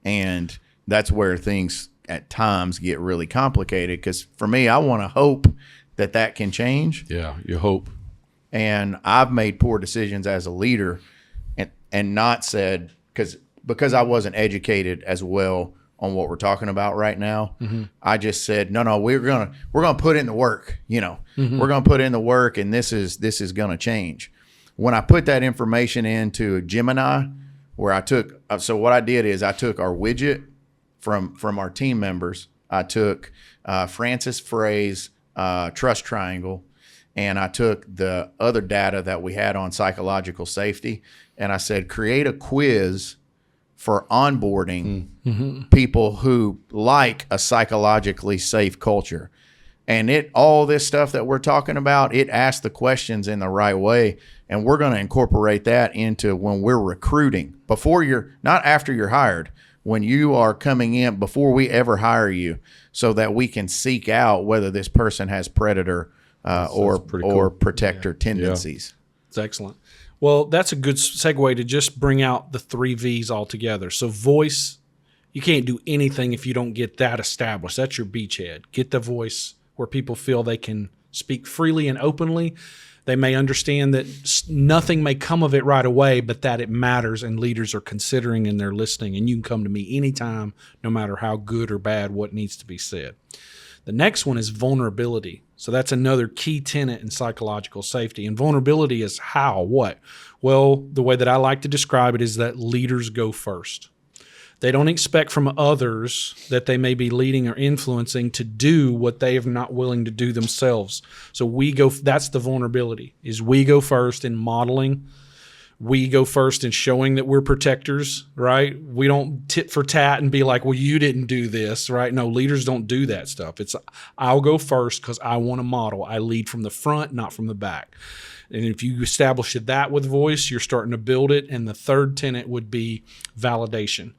And that's where things at times get really complicated, because for me, I want to hope that can change. Yeah, you hope. And I've made poor decisions as a leader and not said, because I wasn't educated as well on what we're talking about right now. I just said, no, we're gonna put in the work. We're gonna put in the work, and this is gonna change. When I put that information into Gemini, where so what I did is I took our widget from our team members. I took Francis Frei's trust triangle, and I took the other data that we had on psychological safety, and I said, create a quiz for onboarding people who like a psychologically safe culture. And all this stuff that we're talking about, it asks the questions in the right way. And we're going to incorporate that into when we're recruiting, not after you're hired, when you are coming in, before we ever hire you, so that we can seek out whether this person has predator or protector tendencies. It's excellent. Well, that's a good segue to just bring out the 3 V's altogether. So voice, you can't do anything if you don't get that established. That's your beachhead. Get the voice where people feel they can speak freely and openly. They may understand that nothing may come of it right away, but that it matters and leaders are considering and they're listening. And you can come to me anytime, no matter how good or bad what needs to be said. The next one is vulnerability. So that's another key tenet in psychological safety. And vulnerability is how, what? Well, the way that I like to describe it is that leaders go first. They don't expect from others that they may be leading or influencing to do what they are not willing to do themselves. So that's the vulnerability, is we go first in modeling we go first in showing that we're protectors, right? We don't tit for tat and be like, well, you didn't do this, right? No, leaders don't do that stuff. It's I'll go first because I want to model. I lead from the front, not from the back. And if you establish that with voice, you're starting to build it. And the third tenet would be validation.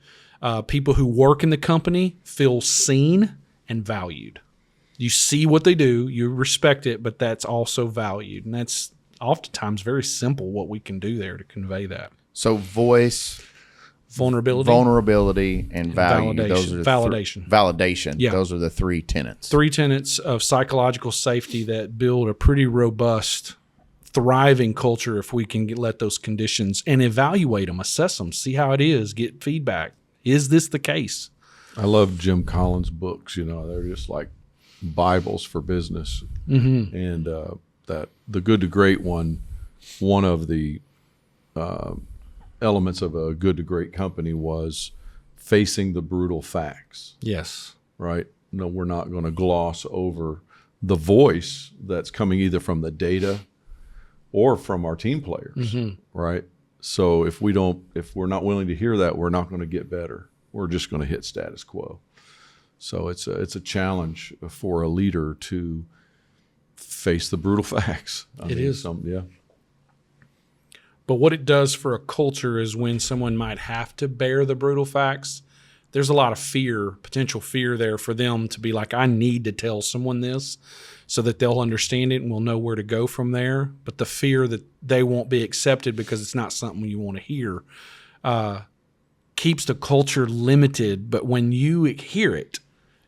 People who work in the company feel seen and valued. You see what they do, you respect it, but that's also valued. And that's oftentimes very simple what we can do there to convey that. So voice, vulnerability, and value. Validation. Those are the Validation. Validation. Yeah. Those are the three tenets. Three tenets of psychological safety that build a pretty robust, thriving culture if we can let those conditions and evaluate them, assess them, see how it is, get feedback. Is this the case? I love Jim Collins' books. They're just like Bibles for business. Mm-hmm. And that the Good to Great one of the elements of a good to great company was facing the brutal facts. Yes. Right? No, we're not going to gloss over the voice that's coming either from the data or from our team players. Mm-hmm. Right? So if we're not willing to hear that, we're not going to get better. We're just going to hit status quo. So it's a challenge for a leader to face the brutal facts. It is. Yeah. But what it does for a culture is when someone might have to bear the brutal facts, there's a lot of fear, potential fear there for them to be like, I need to tell someone this so that they'll understand it and we'll know where to go from there. But the fear that they won't be accepted because it's not something you want to hear keeps the culture limited. But when you hear it,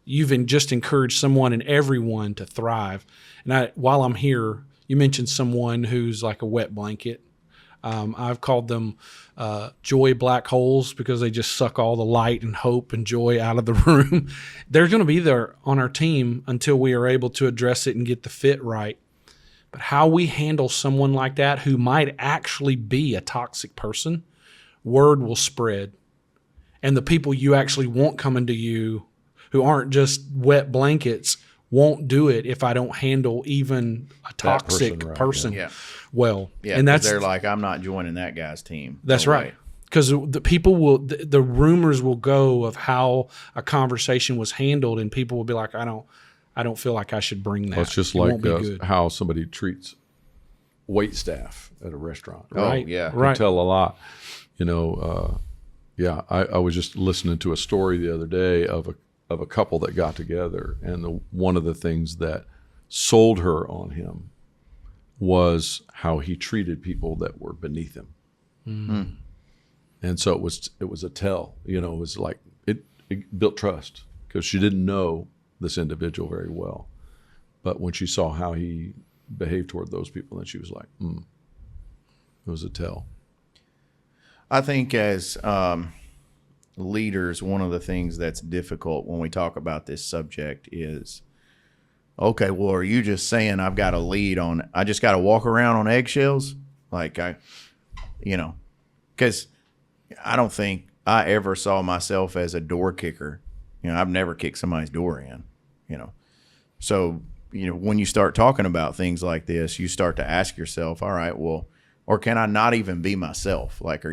you've just encouraged someone and everyone to thrive. And while I'm here, you mentioned someone who's like a wet blanket. I've called them joy black holes because they just suck all the light and hope and joy out of the room. They're going to be there on our team until we are able to address it and get the fit right. But how we handle someone like that who might actually be a toxic person, word will spread. And the people you actually want coming to you who aren't just wet blankets won't do it if I don't handle even a toxic person Yeah. well. Yeah, and that's they're like, I'm not joining that guy's team. That's No right. way. Because the people will, the rumors will go of how a conversation was handled, and people will be like, I don't feel like I should bring that. Well, it's just It like won't be good. how somebody treats wait staff at a restaurant. Right. Oh, yeah. Right. Can tell a lot. I was just listening to a story the other day of a couple that got together, and one of the things that sold her on him was how he treated people that were beneath him. Mm-hmm. And so it was a tell. It was like it built trust because she didn't know this individual very well, but when she saw how he behaved toward those people, then she was like, it was a tell. I think as leaders, one of the things that's difficult when we talk about this subject is, okay, well, are you just saying I've got to lead on, I just got to walk around on eggshells? Like because I don't think I ever saw myself as a door kicker. I've never kicked somebody's door in, So, when you start talking about things like this, you start to ask yourself, all right, well, or can I not even be myself? Like,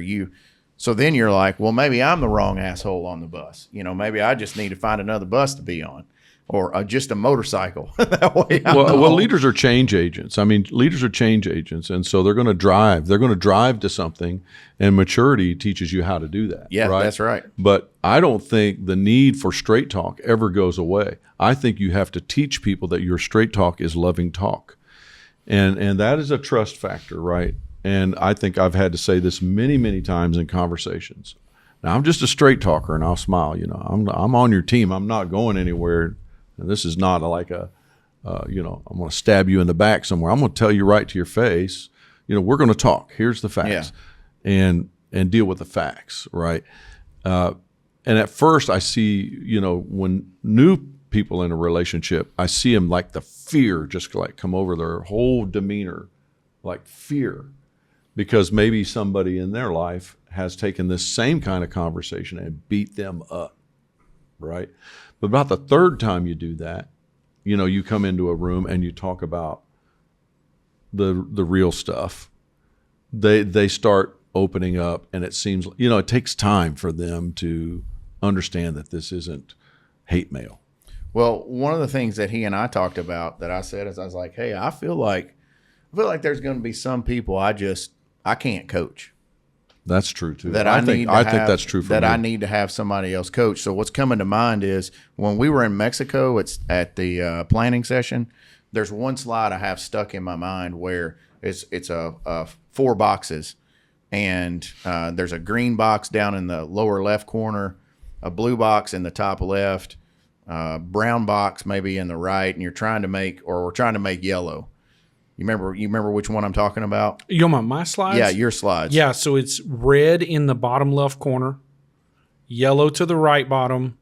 so then you're like, well, maybe I'm the wrong asshole on the bus. Maybe I just need to find another bus to be on, or just a motorcycle. That way Well, leaders are change agents. I mean, leaders are change agents. And so they're going to drive. They're going to drive to something, and maturity teaches you how to do that. Yeah, right? That's right. But I don't think the need for straight talk ever goes away. I think you have to teach people that your straight talk is loving talk. And that is a trust factor, right? And I think I've had to say this many, many times in conversations. Now, I'm just a straight talker, and I'll smile. I'm on your team. I'm not going anywhere. And this is not like I'm going to stab you in the back somewhere. I'm going to tell you right to your face. We're going to talk. Here's the facts, and deal with the facts, right? And at first, I see, when new people in a relationship, I see them like the fear just like come over their whole demeanor, like fear. Because maybe somebody in their life has taken this same kind of conversation and beat them up, right? But about the third time you do that, you come into a room and you talk about the real stuff. They start opening up, and it seems, it takes time for them to understand that this isn't hate mail. Well, one of the things that he and I talked about that I said is I was like, hey, I feel like there's going to be some people I can't coach. That's true too. I think that's true for me. I need to have somebody else coach. So what's coming to mind is when we were in Mexico, it's at the planning session. There's one slide I have stuck in my mind where it's a 4 boxes, and there's a green box down in the lower left corner, a blue box in the top left, brown box maybe in the right, and we're trying to make yellow. You remember which one I'm talking about? You know my slides? Yeah, your slides. Yeah, so it's red in the bottom left corner, yellow to the right bottom,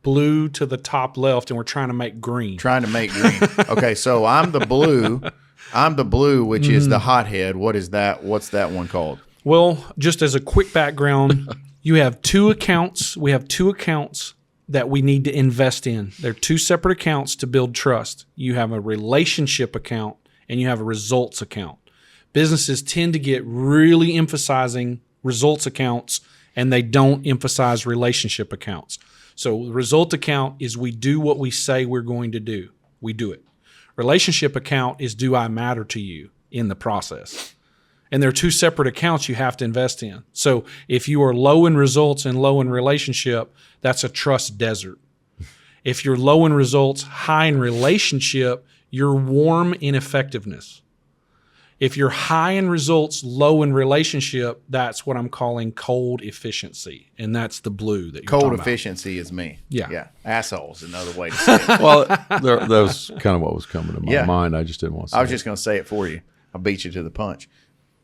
blue to the top left, and we're trying to make green. Okay, so I'm the blue. Which is the hothead. What is that? What's that one called? Well, just as a quick background, you have 2 accounts. We have 2 accounts that we need to invest in. They're 2 separate accounts to build trust. You have a relationship account and you have a results account. Businesses tend to get really emphasizing results accounts, and they don't emphasize relationship accounts. So the result account is we do what we say we're going to do. We do it. Relationship account is, do I matter to you in the process? And there are 2 separate accounts you have to invest in. So if you are low in results and low in relationship, that's a trust desert. If you're low in results, high in relationship, you're warm in effectiveness. If you're high in results, low in relationship, that's what I'm calling cold efficiency. And that's the blue that you're cold talking efficiency is me. Yeah. Assholes, another way to say it. Well, that was kind of what was coming to my mind. I just didn't want to say I was just going to say it for you. I beat you to the punch.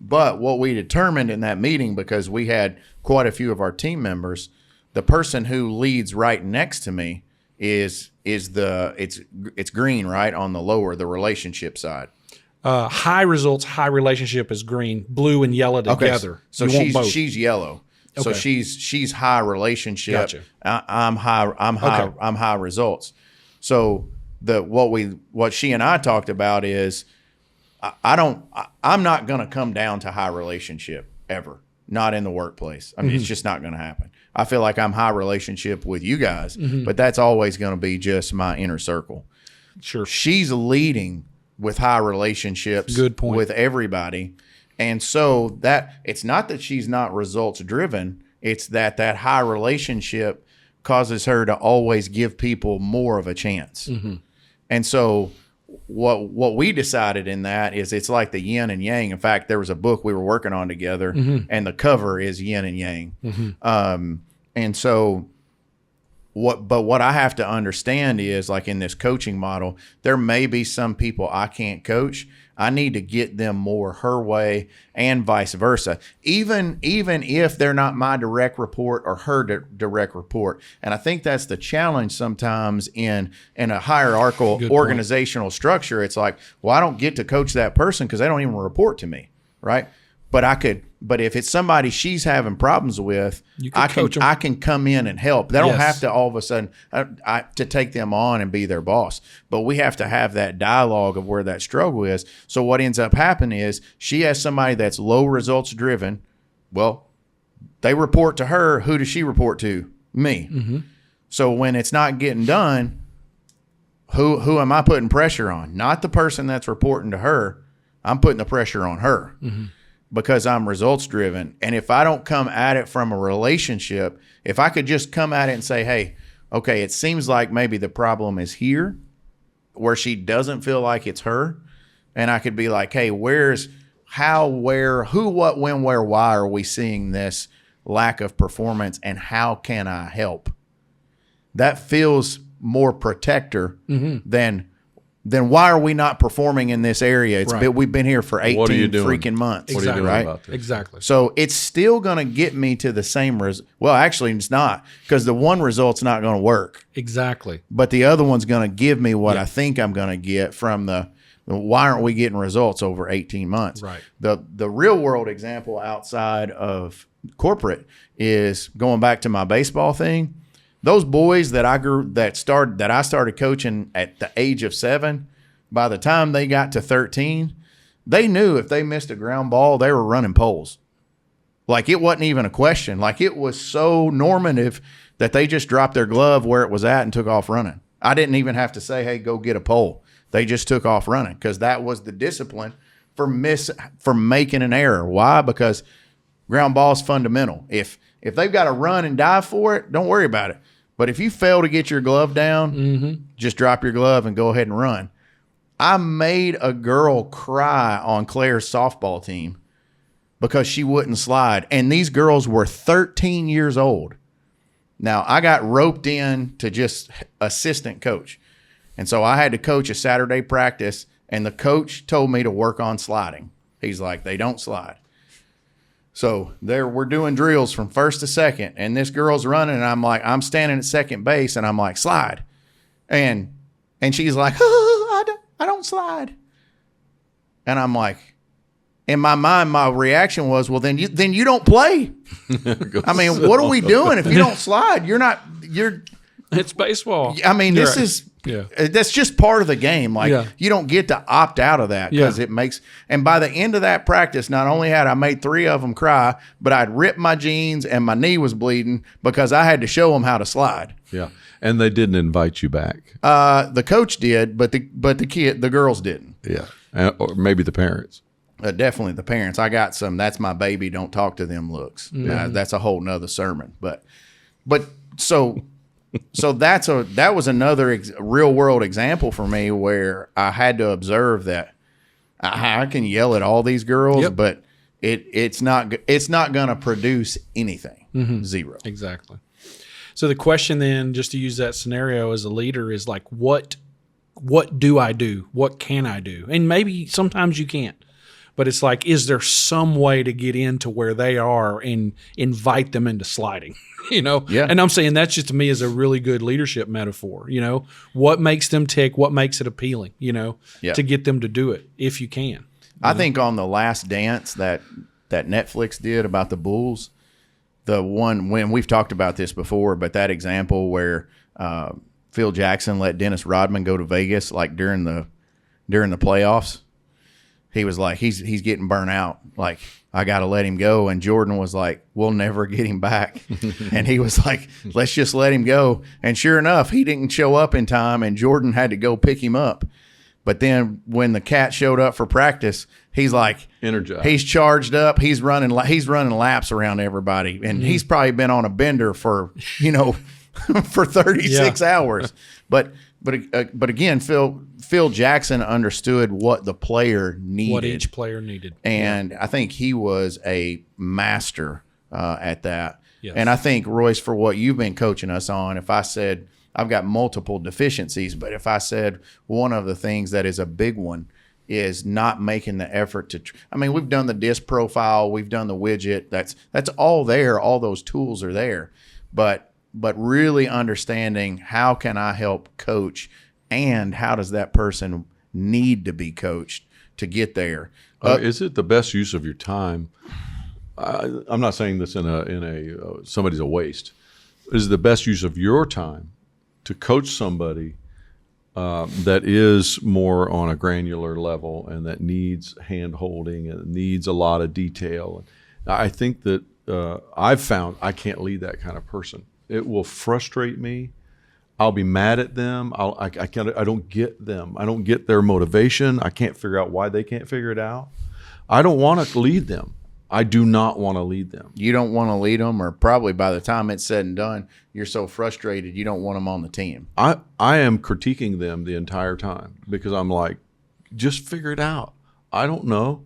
But what we determined in that meeting, because we had quite a few of our team members, the person who leads right next to me is it's green, right, on the lower, the relationship side. High results, high relationship is green, blue and yellow together. Okay. So she's yellow. Okay. So she's high relationship. Gotcha. I'm high results. So what she and I talked about is I'm not going to come down to high relationship ever. Not in the workplace. I mean, it's just not going to happen. I feel like I'm high relationship with you guys, but that's always going to be just my inner circle. Sure. She's leading with high relationships. Good point. With everybody. And so that it's not that she's not results driven. It's that high relationship causes her to always give people more of a chance. And so what we decided in that is it's like the yin and yang. In fact, there was a book we were working on together, and the cover is yin and yang. And so what I have to understand is, like in this coaching model, there may be some people I can't coach. I need to get them more her way and vice versa, even if they're not my direct report or her direct report. And I think that's the challenge sometimes in a hierarchical organizational structure. It's like, well, I don't get to coach that person because they don't even report to me, right? But if it's somebody she's having problems with, I can come in and help. They don't have to all of a sudden to take them on and be their boss. But we have to have that dialogue of where that struggle is. So what ends up happening is she has somebody that's low results driven. Well, they report to her. Who does she report to? Me. So when it's not getting done, who am I putting pressure on? Not the person that's reporting to her. I'm putting the pressure on her. Because I'm results driven. And if I don't come at it from a relationship, if I could just come at it and say, hey, okay, it seems like maybe the problem is here where she doesn't feel like it's her. And I could be like, hey, who, what, when, where, why are we seeing this lack of performance, and how can I help? That feels more protector than why are we not performing in this area? We've been here for 18 freaking months. What are you doing right? about this? Exactly. So it's still going to get me to the same well, actually it's not, because the one result's not going to work. Exactly. But the other one's going to give me what I think I'm going to get from the why aren't we getting results over 18 months? Right. The real world example outside of corporate is going back to my baseball thing. Those boys that I started coaching at the age of 7, by the time they got to 13, they knew if they missed a ground ball, they were running poles. Like it wasn't even a question. Like it was so normative that they just dropped their glove where it was at and took off running. I didn't even have to say, hey, go get a pole. They just took off running because that was the discipline for making an error. Why? Because ground ball is fundamental. If they've got to run and dive for it, don't worry about it. But if you fail to get your glove down, just drop your glove and go ahead and run. I made a girl cry on Claire's softball team because she wouldn't slide. And these girls were 13 years old. Now, I got roped in to just assistant coach. And so I had to coach a Saturday practice, and the coach told me to work on sliding. He's like, they don't slide. So we're doing drills from first to second, and this girl's running, and I'm standing at second base, and I'm like, slide. And she's like, oh, I don't slide. And I'm like, in my mind, my reaction was, well, then you don't play. I mean, what are we doing? If you don't slide, it's baseball. I mean, that's just part of the game. Like you don't get to opt out of that because it makes, and by the end of that practice, not only had I made 3 of them cry, but I'd ripped my jeans and my knee was bleeding because I had to show them how to slide. Yeah. And they didn't invite you back. The coach did, but the girls didn't. Yeah. Or maybe the parents. Definitely the parents. I got some, that's my baby, don't talk to them looks. That's a whole nother sermon. But so that was another real world example for me where I had to observe that I can yell at all these girls, but it's not going to produce anything. Zero. Exactly. So the question then, just to use that scenario as a leader, is like, what do I do? What can I do? And maybe sometimes you can't. But it's like, is there some way to get into where they are and invite them into sliding? Yeah. And I'm saying that's just to me is a really good leadership metaphor. What makes them tick? What makes it appealing? To get them to do it if you can. I think on The Last Dance that Netflix did about the Bulls, the one when we've talked about this before, but that example where Phil Jackson let Dennis Rodman go to Vegas like during the playoffs. He was like, he's getting burnt out. Like, I got to let him go. And Jordan was like, we'll never get him back. And he was like, let's just let him go. And sure enough, he didn't show up in time, and Jordan had to go pick him up. But then when the cat showed up for practice, he's like energized. He's charged up. He's running laps around everybody. And he's probably been on a bender for 36 hours. But again, Phil Jackson understood what the player needed. What each player needed. And I think he was a master at that. Yes. And I think, Royce, for what you've been coaching us on, if I said I've got multiple deficiencies, but if I said one of the things that is a big one is not making the effort to we've done the disc profile, we've done the widget. That's all there. All those tools are there. But really understanding how can I help coach and how does that person need to be coached to get there. Is it the best use of your time? I'm not saying this in a somebody's a waste. Is it the best use of your time to coach somebody that is more on a granular level and that needs hand-holding and needs a lot of detail? I think that I've found I can't lead that kind of person. It will frustrate me. I'll be mad at them. I don't get them. I don't get their motivation. I can't figure out why they can't figure it out. I don't want to lead them. I do not want to lead them. You don't want to lead them, or probably by the time it's said and done, you're so frustrated you don't want them on the team. I am critiquing them the entire time because I'm like, just figure it out. I don't know.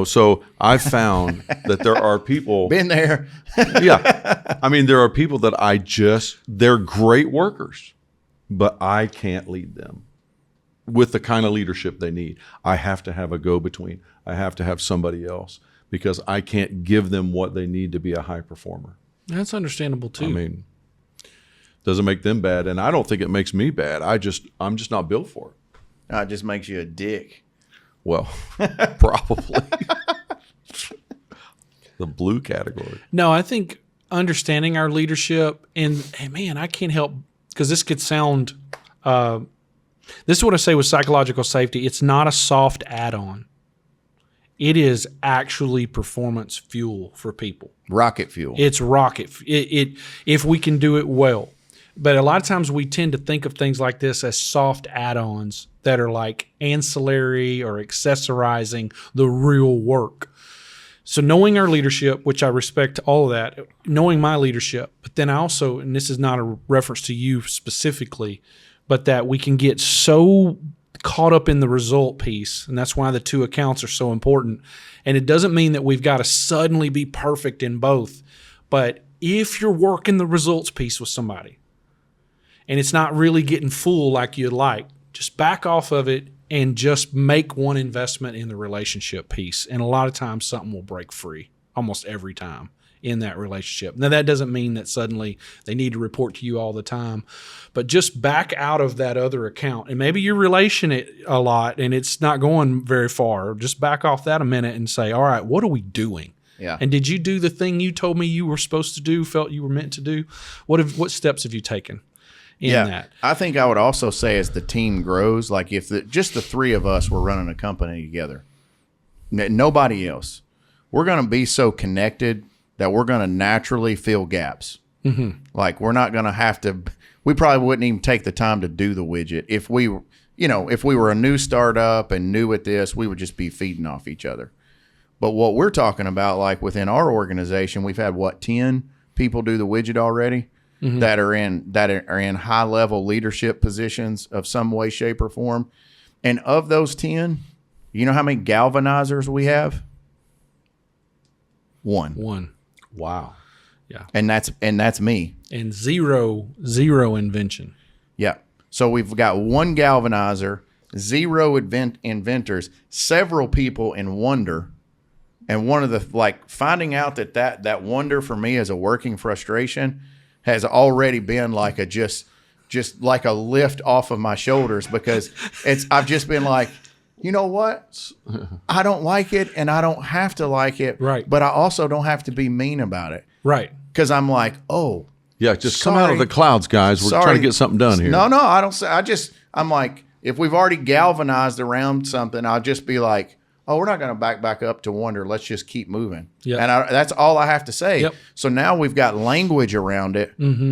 So I found that there are people. Been there. Yeah. There are people that they're great workers, but I can't lead them with the kind of leadership they need. I have to have a go-between. I have to have somebody else because I can't give them what they need to be a high performer. That's understandable too. Doesn't make them bad, and I don't think it makes me bad. I'm just not built for it. It just makes you a dick. Well, probably. The blue category. No, I think understanding our leadership, and man, I can't help, because this could sound, this is what I say with psychological safety. It's not a soft add-on. it is actually performance fuel for people. Rocket fuel. It's rocket. If we can do it well. But a lot of times we tend to think of things like this as soft add-ons that are like ancillary or accessorizing the real work. So knowing our leadership, which I respect all of that, knowing my leadership, but then I also, and this is not a reference to you specifically, but that we can get so caught up in the result piece, and that's why the two accounts are so important. And it doesn't mean that we've got to suddenly be perfect in both, but if you're working the results piece with somebody and it's not really getting full like you'd like, just back off of it and just make one investment in the relationship piece. And a lot of times something will break free, almost every time, in that relationship. Now, that doesn't mean that suddenly they need to report to you all the time, but just back out of that other account. And maybe you're relating it a lot and it's not going very far. Just back off that a minute and say, all right, what are we doing? Yeah. And did you do the thing you told me you were supposed to do, felt you were meant to do? What steps have you taken in that? I think I would also say as the team grows, like if just the three of us were running a company together, nobody else, we're going to be so connected that we're going to naturally fill gaps. Mm-hmm. Like we're not going to have to, we probably wouldn't even take the time to do the widget. If we were a new startup and new at this, we would just be feeding off each other. But what we're talking about, like within our organization, we've had 10 people do the widget already that are in high level leadership positions of some way, shape, or form. And of those 10, you know how many galvanizers we have? One. Wow. Yeah. And that's me. And zero invention. Yeah. So we've got one galvanizer, zero inventors, several people in wonder. And one of the, finding out that wonder for me as a working frustration has already been like a just like a lift off of my shoulders, because I've just been like, you know what? I don't like it and I don't have to like it. Right. But I also don't have to be mean about it. Right. Because I'm like, oh. Yeah, just come out of the clouds, guys. We're trying to get something done here. No, I don't say. I'm like, if we've already galvanized around something, I'll just be like, oh, we're not going to back up to wonder. Let's just keep moving. Yep. And that's all I have to say. Yep. So now we've got language around it. Mm-hmm.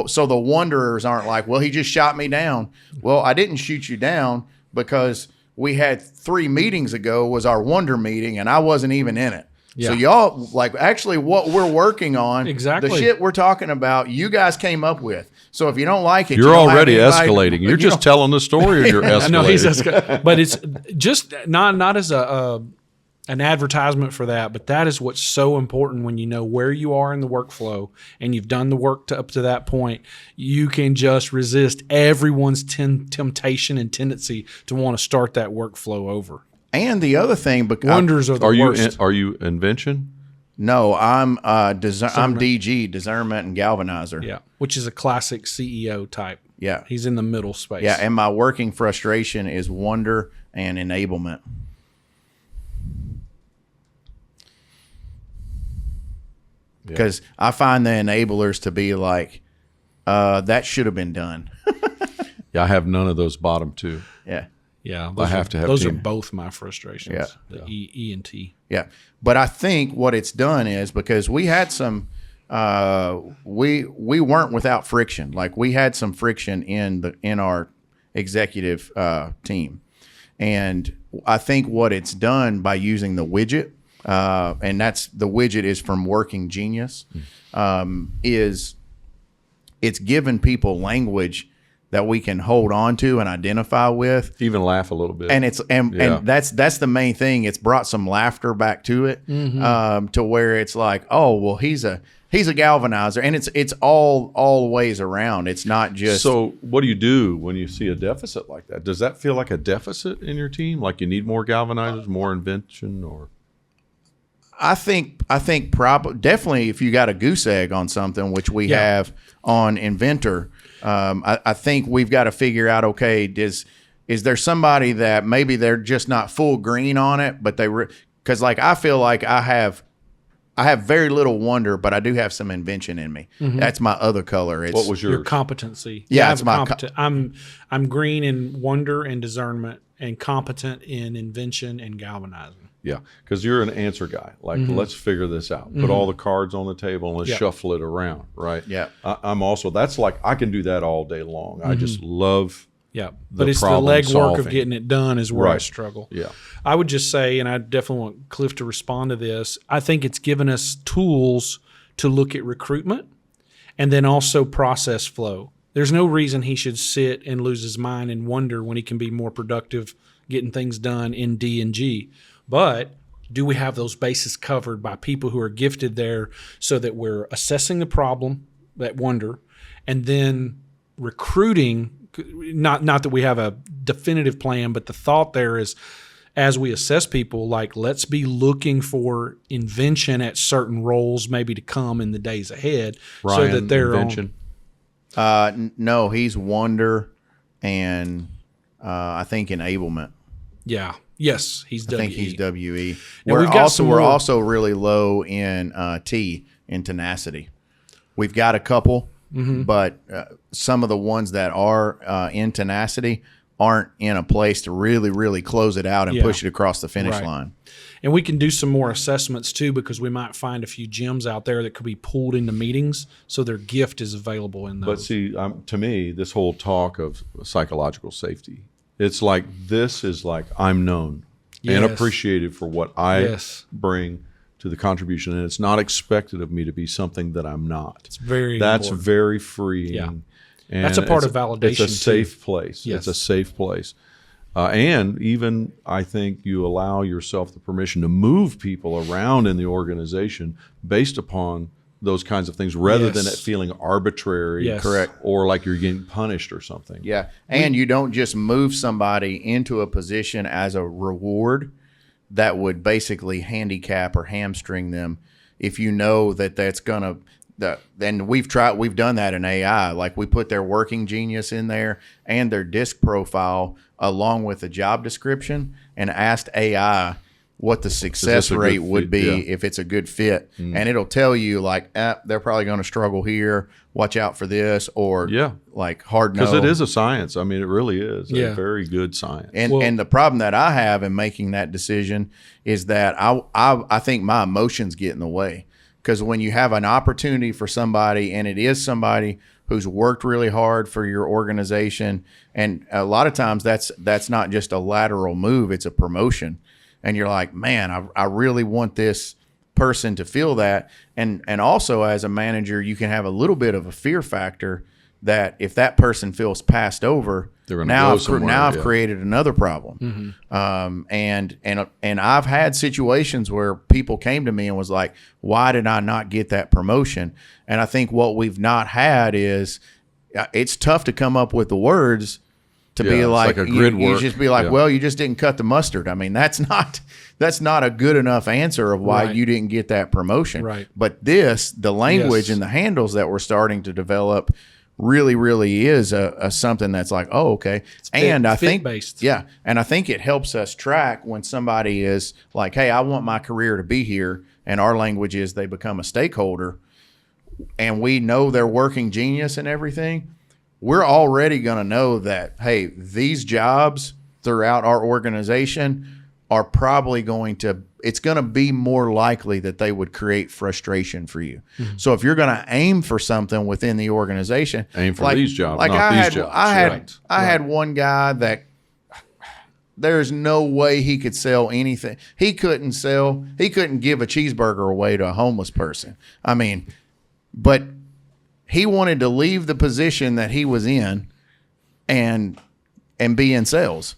So the wanderers aren't like, well, he just shot me down. Well, I didn't shoot you down because we had 3 meetings ago was our wonder meeting and I wasn't even in it. Yeah. So y'all, actually what we're working on, exactly. the shit we're talking about, you guys came up with. So if you don't like it, you're already escalating. You're just telling the story, or you're escalating. I know he's escalating, but it's just not as an advertisement for that, but that is what's so important when you know where you are in the workflow and you've done the work up to that point. You can just resist everyone's temptation and tendency to want to start that workflow over. And the other thing, wonders are the worst. Are you invention? No, I'm I'm DG, discernment and galvanizer. Yeah, which is a classic CEO type. Yeah, he's in the middle space. Yeah, and my working frustration is wonder and enablement. Because I find the enablers to be like, that should have been done. Yeah, I have none of those bottom two. Yeah. Yeah, I have to have those team. are both my frustrations. Yeah. The E and T. Yeah, but I think what it's done is because we had some, we weren't without friction. Like we had some friction in our executive team, and I think what it's done by using the widget, and the widget is from Working Genius, is it's given people language that we can hold on to and identify with, even laugh a little bit, and and that's the main thing. It's brought some laughter back to it, to where it's like, oh well, he's a galvanizer, and it's all ways around. It's not just. So what do you do when you see a deficit like that? Does that feel like a deficit in your team? Like you need more galvanizers, more invention, or? I think definitely if you got a goose egg on something, which we have on Inventor. I think we've got to figure out, okay, is there somebody that maybe they're just not full green on it, but because I feel like I have very little wonder, but I do have some invention in me. Mm-hmm. That's my other color. What was yours? Your competency. Yeah, it's my competent. I'm green in wonder and discernment, and competent in invention and galvanizing. Yeah, because you're an answer guy. Like, let's figure this out. Put all the cards on the table and let's shuffle it around, right? Yeah. I'm also, that's like, I can do that all day long. I just love but it's the legwork of getting it done is where I struggle. Yeah. I would just say, and I definitely want Cliff to respond to this, I think it's given us tools to look at recruitment and then also process flow. There's no reason he should sit and lose his mind and wonder when he can be more productive getting things done in D and G. But do we have those bases covered by people who are gifted there so that we're assessing the problem, that wonder, and then recruiting, not that we have a definitive plan, but the thought there is as we assess people, like, let's be looking for invention at certain roles maybe to come in the days ahead. Ryan, so that they're invention. No, he's wonder and I think enablement. Yeah. Yes, he's WE. I think he's WE. Now, We're also really low in T, in tenacity. We've got a couple, but some of the ones that are in tenacity aren't in a place to really, really close it out and push it across the finish line. And we can do some more assessments too, because we might find a few gems out there that could be pulled into meetings, so their gift is available in those. But see, to me, this whole talk of psychological safety, it's like, this is like, I'm known and appreciated for what I bring to the contribution, and it's not expected of me to be something that I'm not. It's very That's important. very freeing. Yeah. And that's a part of validation. It's a safe place. Yes. It's a safe place. And even, I think, you allow yourself the permission to move people around in the organization based upon those kinds of things, rather than it feeling arbitrary, correct, or like you're getting punished or something. Yeah, and you don't just move somebody into a position as a reward that would basically handicap or hamstring them if you know that that's gonna. And we've done that in AI. Like, we put their working genius in there and their disc profile along with the job description and asked AI what the success rate would be if it's a good fit. And it'll tell you, like, they're probably going to struggle here. Watch out for this, or like hard no. Because it is a science. I mean, it really is a very good science. And the problem that I have in making that decision is that I think my emotions get in the way. Because when you have an opportunity for somebody, and it is somebody who's worked really hard for your organization, and a lot of times that's not just a lateral move, it's a promotion. And you're like, man, I really want this person to feel that. And also, as a manager, you can have a little bit of a fear factor that if that person feels passed over, now I've created another problem. And I've had situations where people came to me and was like, why did I not get that promotion? And I think what we've not had is, it's tough to come up with the words to be like a grid work. You just be like, well, you just didn't cut the mustard. I mean, that's not a good enough answer of why you didn't get that promotion. Right. But the language and the handles that we're starting to develop really is a something that's like, oh, okay. And I think based. And I think it helps us track when somebody is like, hey, I want my career to be here, and our language is they become a stakeholder, and we know they're working genius and everything. We're already going to know that, hey, these jobs throughout our organization are probably it's going to be more likely that they would create frustration for you. So if you're going to aim for something within the organization, aim for these jobs, like not these jobs. I had one guy that there's no way he could sell anything. He couldn't give a cheeseburger away to a homeless person. I mean, but he wanted to leave the position that he was in and be in sales.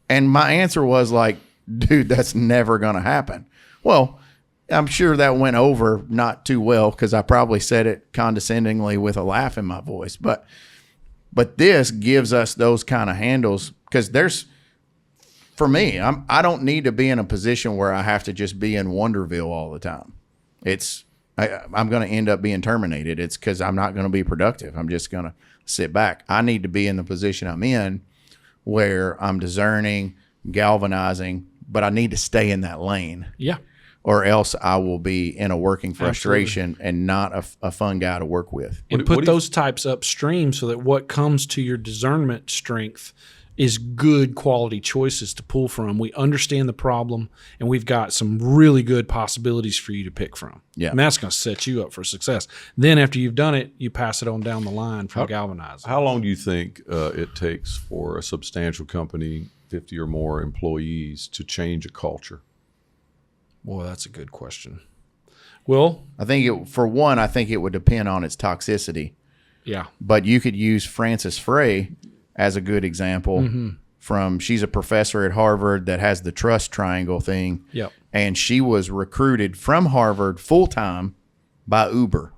And my answer was like, dude, that's never going to happen. Well, I'm sure that went over not too well, because I probably said it condescendingly with a laugh in my voice. But this gives us those kind of handles, because for me, I don't need to be in a position where I have to just be in Wonderville all the time. I'm going to end up being terminated. It's because I'm not going to be productive. I'm just going to sit back. I need to be in the position I'm in where I'm discerning, galvanizing, but I need to stay in that lane. Yeah. Or else I will be in a working frustration and not a fun guy to work with. And put those types upstream so that what comes to your discernment strength is good quality choices to pull from. We understand the problem, and we've got some really good possibilities for you to pick from. Yeah. And that's going to set you up for success. Then after you've done it, you pass it on down the line from galvanizing. How long do you think it takes for a substantial company, 50 or more employees, to change a culture? Boy, that's a good question. Well, I think it would depend on its toxicity. yeah. But you could use Frances Frei as a good example. She's a professor at Harvard that has the trust triangle thing. Yep. And she was recruited from Harvard full time by Uber.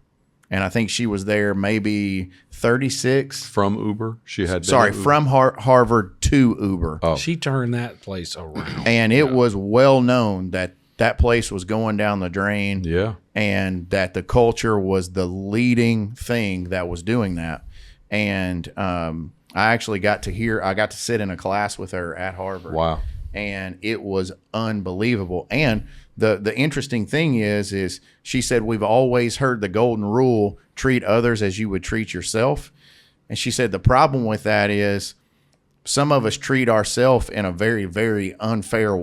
And I think she was there maybe 36. From Uber? She had From Harvard to Uber. Oh. She turned that place around. And it was well known that place was going down the drain. Yeah. And that the culture was the leading thing that was doing that. And I actually got to sit in a class with her at Harvard. Wow. And it was unbelievable. And the interesting thing is she said, we've always heard the golden rule, treat others as you would treat yourself. And she said, the problem with that is some of us treat ourselves in a very, very unfair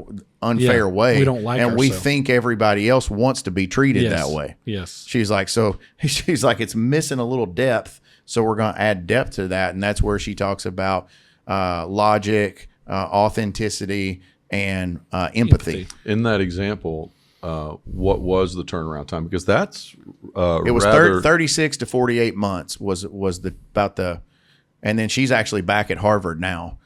way. We don't like and we ourselves. think everybody else wants to be treated that way. Yes. She's like, it's missing a little depth. So we're going to add depth to that. And that's where she talks about logic, authenticity, and empathy. In that example, what was the turnaround time? Because that's it was 36 to 48 months and then she's actually back at Harvard now.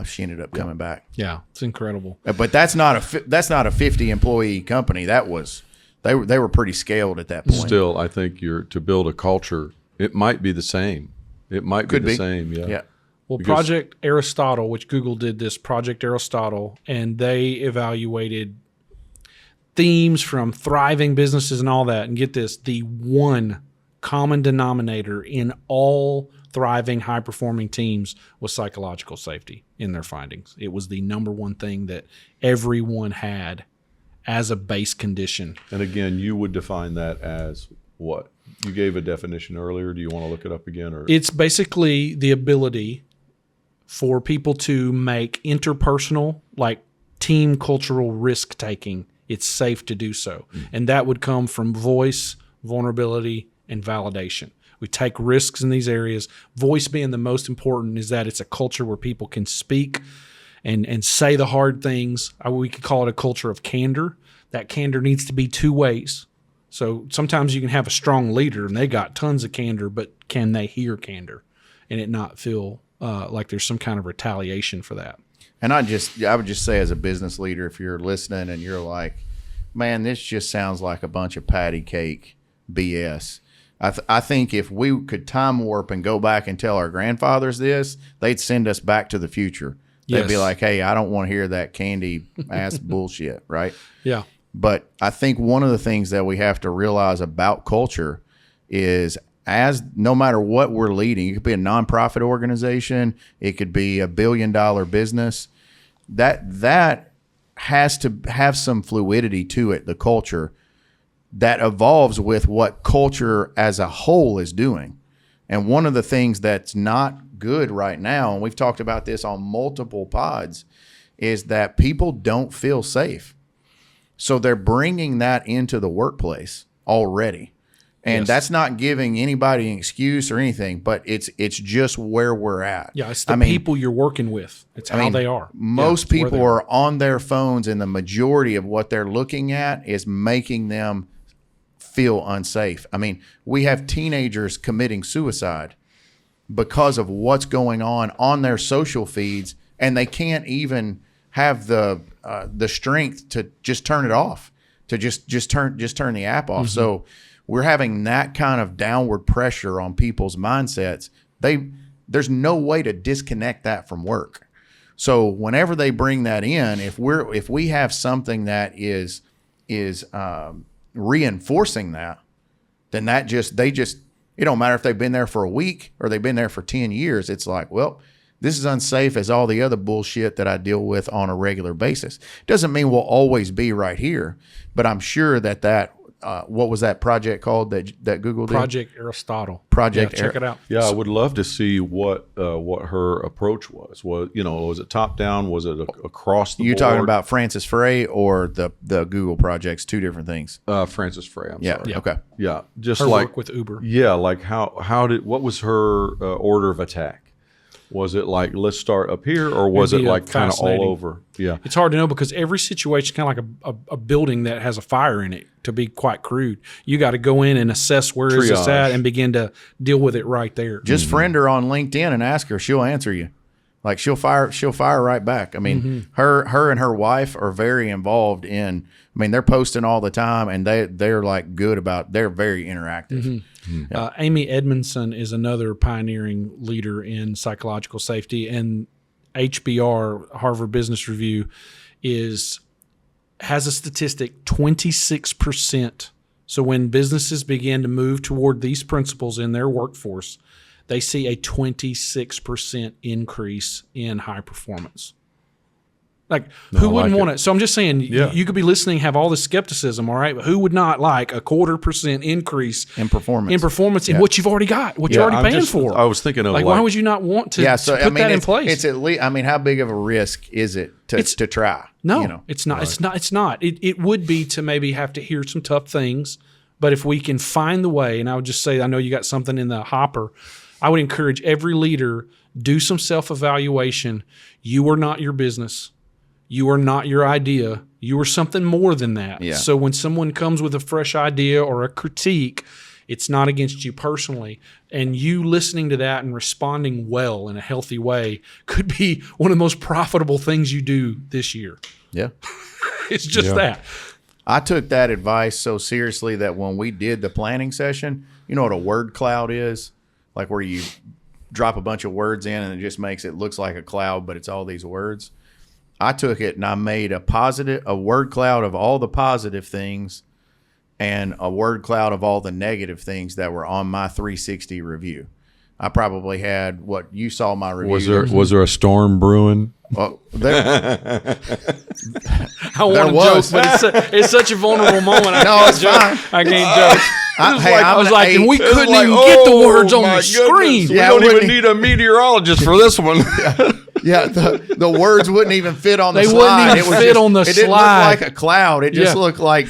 She ended up coming back. Yeah, it's incredible. But that's not a 50 employee company. That was they were pretty scaled at that point. Still, I think to build a culture, it might be the same. It might be the same. Yeah. Yeah. Well, Project Aristotle, which Google did this, Project Aristotle, and they evaluated themes from thriving businesses and all that. And get this, the one common denominator in all thriving, high-performing teams was psychological safety in their findings. It was the number one thing that everyone had as a base condition. And again, you would define that as what? You gave a definition earlier. Do you want to look it up again? Or it's basically the ability for people to make interpersonal, like team cultural risk taking. It's safe to do so. And that would come from voice, vulnerability, and validation. We take risks in these areas. Voice being the most important is that it's a culture where people can speak and say the hard things. We could call it a culture of candor. That candor needs to be two ways. So sometimes you can have a strong leader and they got tons of candor, but can they hear candor and it not feel like there's some kind of retaliation for that? And I would just say, as a business leader, if you're listening and you're like, man, this just sounds like a bunch of patty cake BS. I think if we could time warp and go back and tell our grandfathers this, they'd send us back to the future. They'd be like, hey, I don't want to hear that candy ass bullshit, right? Yeah. But I think one of the things that we have to realize about culture is, no matter what we're leading, it could be a nonprofit organization, it could be $1 billion business, that has to have some fluidity to it, the culture, that evolves with what culture as a whole is doing. And one of the things that's not good right now, and we've talked about this on multiple pods, is that people don't feel safe. So they're bringing that into the workplace already. And that's not giving anybody an excuse or anything, but it's just where we're at. Yeah, it's the people you're working with. It's how they are. Most people are on their phones, and the majority of what they're looking at is making them feel unsafe. I mean, we have teenagers committing suicide because of what's going on their social feeds, and they can't even have the strength to just turn it off, to just turn the app off. Mm-hmm. So we're having that kind of downward pressure on people's mindsets. There's no way to disconnect that from work. So whenever they bring that in, if we have something that is reinforcing that, then it don't matter if they've been there for a week or they've been there for 10 years. It's like, well, this is unsafe as all the other bullshit that I deal with on a regular basis. Doesn't mean we'll always be right here, but I'm sure that what was that project called that Google did? Project Aristotle. Project check it out. Yeah, I would love to see what her approach was. Was it top down? Was it across the board? You talking about Francis Frei or the Google projects? Two different things. Francis Frei. I'm Yeah. sorry. Okay. Yeah, just Her like work with Uber. Yeah, like what was her order of attack? Was it like, let's start up here, or was it like kind of all over? Yeah. It's hard to know because every situation is kind of like a building that has a fire in it, to be quite crude. You got to go in and assess where is this at and begin to deal with it right there. Just friend her on LinkedIn and ask her. She'll answer you. Like she'll fire right back. I mean, her and her wife are very involved in. I mean, they're posting all the time, and they're like good about. They're very interactive. Yeah. Amy Edmondson is another pioneering leader in psychological safety, and HBR, Harvard Business Review, has a statistic 26%. So when businesses begin to move toward these principles in their workforce, they see a 26% increase in high performance. Like, who wouldn't want it? So I'm just saying, you could be listening, have all this skepticism, all right, but who would not like a 0.25% increase in performance in what you've already got, what you're already paying for? I was thinking of like, why would you not want to, put that in place? It's at least. I mean, how big of a risk is it to try? No, it's not. Right. It's not. It would be to maybe have to hear some tough things, but if we can find the way, and I would just say, I know you got something in the hopper. I would encourage every leader, do some self-evaluation. You are not your business. You are not your idea. You are something more than that. Yeah. So when someone comes with a fresh idea or a critique, it's not against you personally. And you listening to that and responding well in a healthy way could be one of the most profitable things you do this year. Yeah. It's just that. I took that advice so seriously that when we did the planning session, you know what a word cloud is? Like where you drop a bunch of words in and it just looks like a cloud, but it's all these words. I took it and I made a word cloud of all the positive things and a word cloud of all the negative things that were on my 360 review. I probably had what you saw my review. Was there a storm brewing? Well, I want to joke, but it's such a vulnerable moment. It's fine. I can't joke. I was like, and we couldn't even get the words on the screen. We don't even need a meteorologist for this one. Yeah, the words wouldn't even fit on the slide. They wouldn't even fit on the slide. It didn't look like a cloud. It just looked like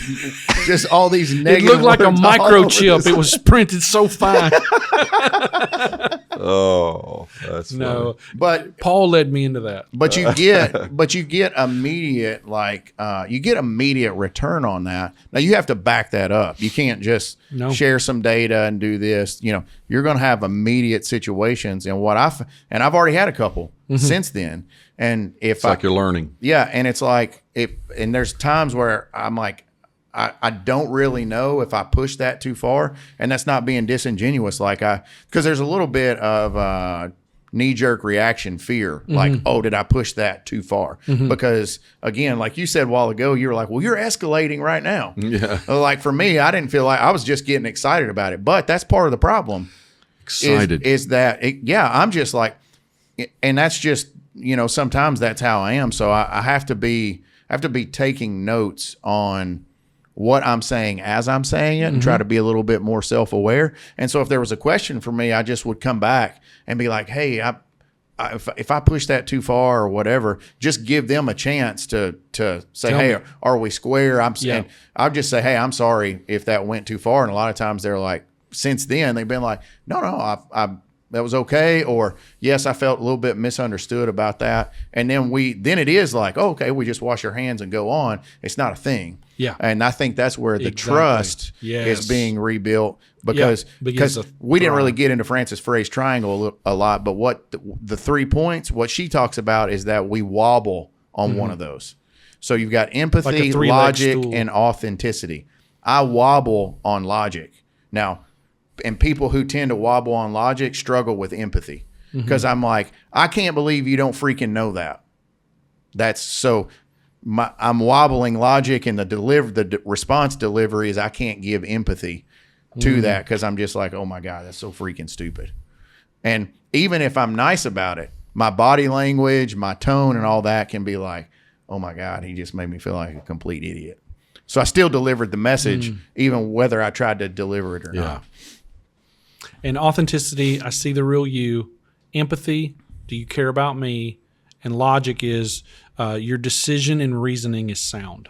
just all these negative. It looked like a microchip. It was printed so fine. Oh, that's no. funny. But Paul led me into that. But you get immediate immediate return on that. Now you have to back that up. You can't just share some data and do this. You know, you're going to have immediate situations. And I've already had a couple since then. And it's like you're learning. Yeah, and it's like and there's times where I'm like, I don't really know if I push that too far, and that's not being disingenuous. Because there's a little bit of knee-jerk reaction fear, like, oh, did I push that too far? Because again, like you said a while ago, you were like, well, you're escalating right now. Yeah. Like for me, I didn't feel like I was just getting excited about it, but that's part of the problem. Excited is that I'm just like, and that's just sometimes that's how I am. So I have to be taking notes on what I'm saying as I'm saying it and try to be a little bit more self-aware. And so if there was a question for me, I just would come back and be like, hey, if I push that too far or whatever, just give them a chance to say, hey, are we square? And I'll just say, hey, I'm sorry if that went too far. And a lot of times they're like, since then they've been like, no, that was okay, or yes, I felt a little bit misunderstood about that. And then it is like, oh, okay, we just wash our hands and go on. It's not a thing. Yeah. And I think that's where the trust is being rebuilt because we didn't really get into Francis Frei's triangle a lot, but what the 3 points, what she talks about is that we wobble on one of those. So you've got empathy, like logic, and authenticity. I wobble on logic. Now, and people who tend to wobble on logic struggle with empathy because I'm like, I can't believe you don't freaking know that. That's so I'm wobbling logic, and the response delivery is I can't give empathy to that because I'm just like, oh my God, that's so freaking stupid. And even if I'm nice about it, my body language, my tone, and all that can be like, oh my God, he just made me feel like a complete idiot. So I still delivered the message, even whether I tried to deliver it or not. And authenticity, I see the real you. Empathy, do you care about me? And logic is your decision and reasoning is sound.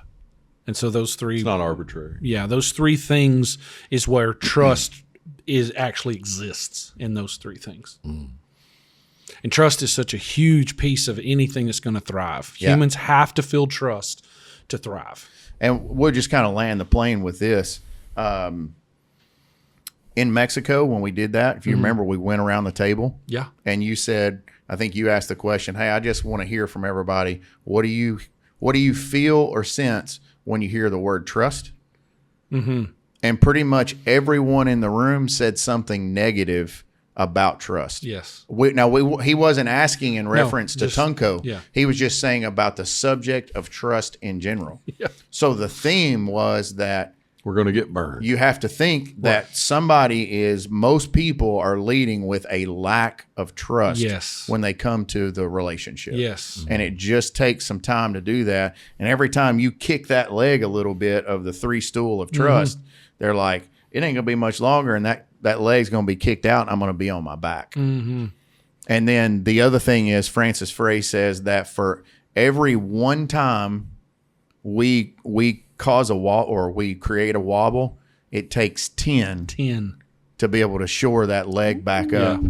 And so those three. It's not arbitrary. Yeah, those three things is where trust actually exists in those three things. And trust is such a huge piece of anything that's going to thrive. Yeah. Humans have to feel trust to thrive. And we'll just kind of land the plane with this. In Mexico, when we did that, if you remember, we went around the table. Yeah. And you said, I think you asked the question, hey, I just want to hear from everybody. What do you feel or sense when you hear the word trust? And pretty much everyone in the room said something negative about trust. Yes. He wasn't asking in reference to Tungco. Yeah. He was just saying about the subject of trust in general. Yeah. So the theme was that We're going to get burned. you have to think that most people are leading with a lack of trust Yes. when they come to the relationship. Yes. And it just takes some time to do that. And every time you kick that leg a little bit of the three stool of trust, they're like, it ain't going to be much longer. And that leg's going to be kicked out. And I'm going to be on my back. And then the other thing is Francis Frei says that for every one time we cause a wobble or we create a wobble, it takes 10 to be able to shore that leg back up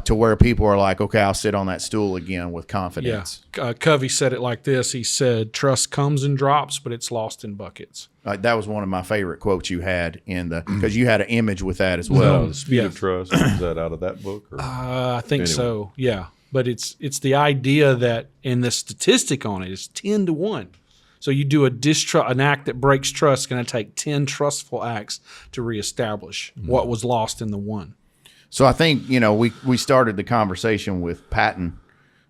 to where people are like, okay, I'll sit on that stool again with confidence. Yeah. Covey said it like this. He said, trust comes and drops, but it's lost in buckets. That was one of my favorite quotes you had because you had an image with that as well. The Speed of Trust, is that out of that book? Or? I think so. Yeah. But it's the idea that, and the statistic on it is 10 to 1. So you do an act that breaks trust, going to take 10 trustful acts to reestablish what was lost in the one. So I think, we started the conversation with Patton.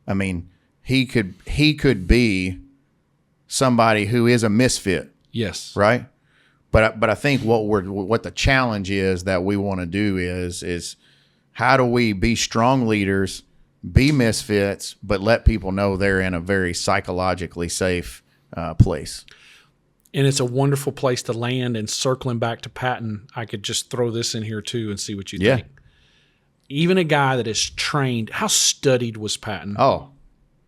I mean, he could be somebody who is a misfit. Yes. Right. But I think what the challenge is that we want to do is how do we be strong leaders, be misfits, but let people know they're in a very psychologically safe place. And it's a wonderful place to land. And circling back to Patton, I could just throw this in here too and see what you think. Even a guy that is trained, how studied was Patton? Oh,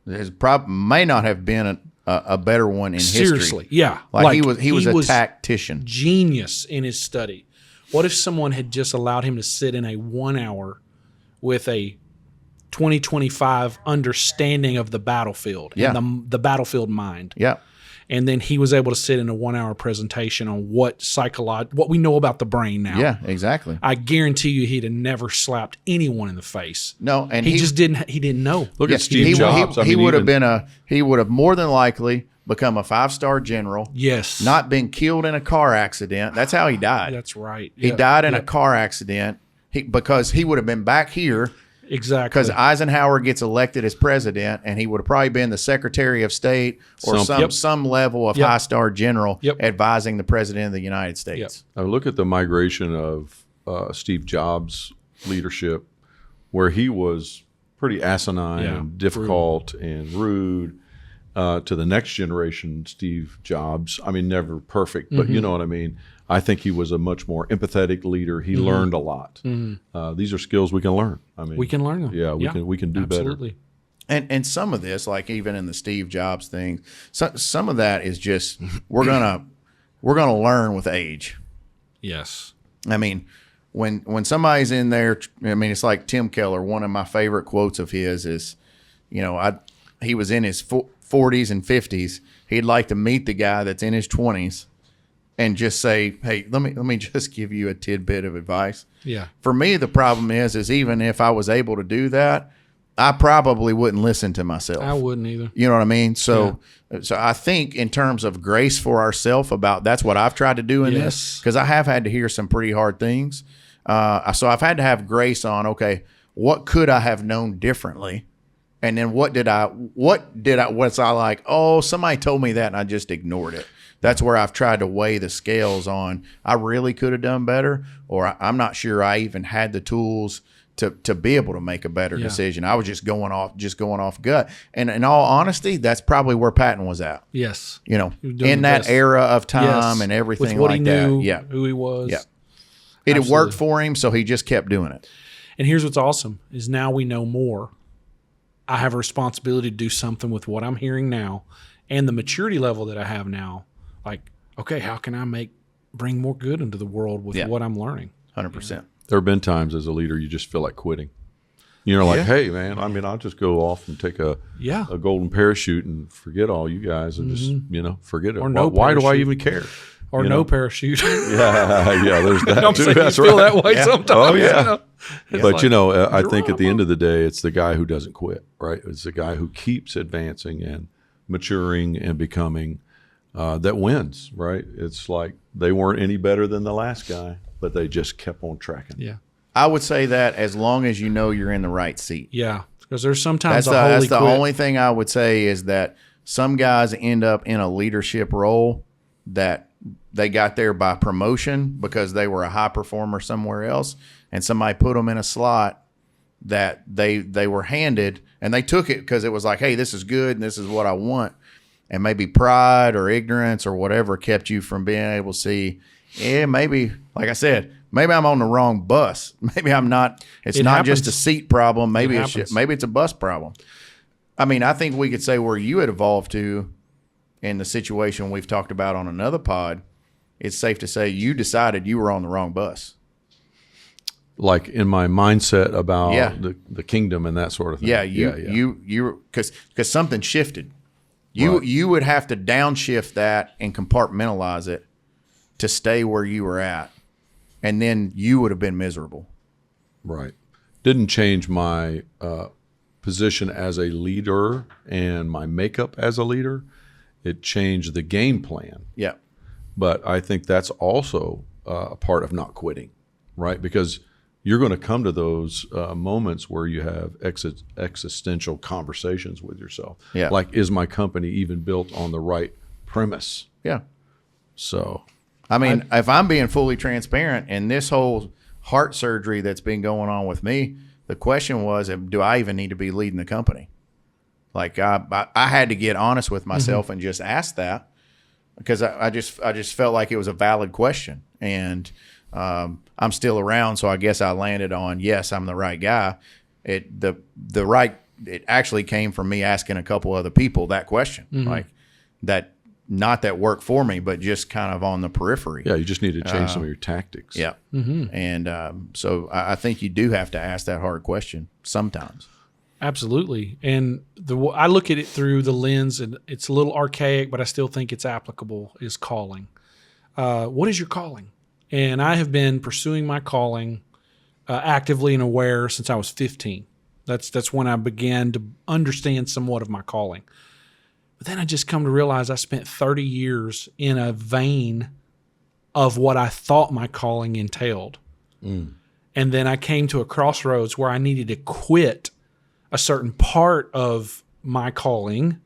his may not have been a better one in Seriously, history. yeah. Like he was a tactician. Genius in his study. What if someone had just allowed him to sit in a 1 hour with a 2025 understanding of the battlefield and the battlefield mind? Yeah. And then he was able to sit in a 1 hour presentation on what we know about the brain now. Yeah, exactly. I guarantee you he'd have never slapped anyone in the face. No, and he just didn't know. Look at Steve Jobs. He would have more than likely become a 5-star general. Yes. Not been killed in a car accident. That's how he died. That's right. He died in a car accident because he would have been back here. Exactly. Because Eisenhower gets elected as president, and he would have probably been the Secretary of State or some level of high-star general advising the President of the United States. Look at the migration of Steve Jobs' leadership, where he was pretty asinine and difficult and rude to the next generation, Steve Jobs. I mean, never perfect, but you know what I mean? I think he was a much more empathetic leader. He learned a lot. These are skills we can learn. I mean, we can learn them. Yeah, we can do absolutely. better. And some of this, like even in the Steve Jobs thing, some of that is just we're gonna learn with age. Yes. I mean, when somebody's in there, I mean, it's like Tim Keller. One of my favorite quotes of his is, he was in his 40s and 50s. He'd like to meet the guy that's in his 20s. And just say, hey, let me just give you a tidbit of advice. Yeah. For me, the problem is even if I was able to do that, I probably wouldn't listen to myself. I wouldn't either. You know what I mean? So I think in terms of grace for ourselves, that's what I've tried to do in this, because I have had to hear some pretty hard things. So I've had to have grace on, okay, what could I have known differently? And then what was I like, oh, somebody told me that and I just ignored it. That's where I've tried to weigh the scales on, I really could have done better, or I'm not sure I even had the tools to be able to make a better decision. I was just going off gut. And in all honesty, that's probably where Patton was at. Yes. In that era of time and everything with what like he knew, that. who he was. Yeah. It had worked for him, so he just kept doing it. And here's what's awesome is now we know more. I have a responsibility to do something with what I'm hearing now and the maturity level that I have now. Like, okay, how can I bring more good into the world with what I'm learning? 100%. There have been times as a leader you just feel like quitting. Hey, man, I'll just go off and take a golden parachute and forget all you guys and just, forget it. Or no why do I parachute. even care? Or no parachute. Yeah, there's that I'm too. saying That's you feel right. that way sometimes. Oh, yeah. But, like, I think at the end of the day, it's the guy who doesn't quit, right? It's the guy who keeps advancing and maturing and becoming that wins, right? It's like they weren't any better than the last guy, but they just kept on tracking. Yeah. I would say that as long as you know you're in the right seat. Yeah. Because there's sometimes that's the only thing I would say is that some guys end up in a leadership role that they got there by promotion because they were a high performer somewhere else, and somebody put them in a slot that they were handed, and they took it because it was like, hey, this is good and this is what I want. And maybe pride or ignorance or whatever kept you from being able to see, maybe, like I said, maybe I'm on the wrong bus. Maybe I'm not. It's not just a seat problem. Maybe it's a bus problem. I mean, I think we could say where you had evolved to in the situation we've talked about on another pod, it's safe to say you decided you were on the wrong bus. Like in my mindset about the kingdom and that sort of thing. You because something shifted. You would have to downshift that and compartmentalize it to stay where you were at, and then you would have been miserable. Right. Didn't change my position as a leader and my makeup as a leader. It changed the game plan. Yeah. But I think that's also a part of not quitting, right? Because you're going to come to those moments where you have existential conversations with yourself. Yeah. Like, is my company even built on the right premise? Yeah. So, I mean, if I'm being fully transparent, and this whole heart surgery that's been going on with me, the question was, do I even need to be leading the company? Like I had to get honest with myself and just ask that, because I just felt like it was a valid question, and I'm still around, so I guess I landed on yes, I'm the right guy. It actually came from me asking a couple other people that question, like that, not that work for me, but just kind of on the periphery. Yeah, you just need to change some of your tactics. Yeah, and so I think you do have to ask that hard question sometimes. Absolutely. And I look at it through the lens, and it's a little archaic, but I still think it's applicable, is calling. What is your calling? And I have been pursuing my calling actively and aware since I was 15. That's when I began to understand somewhat of my calling. But then I just come to realize I spent 30 years in a vein of what I thought my calling entailed. And then I came to a crossroads where I needed to quit a certain part of my calling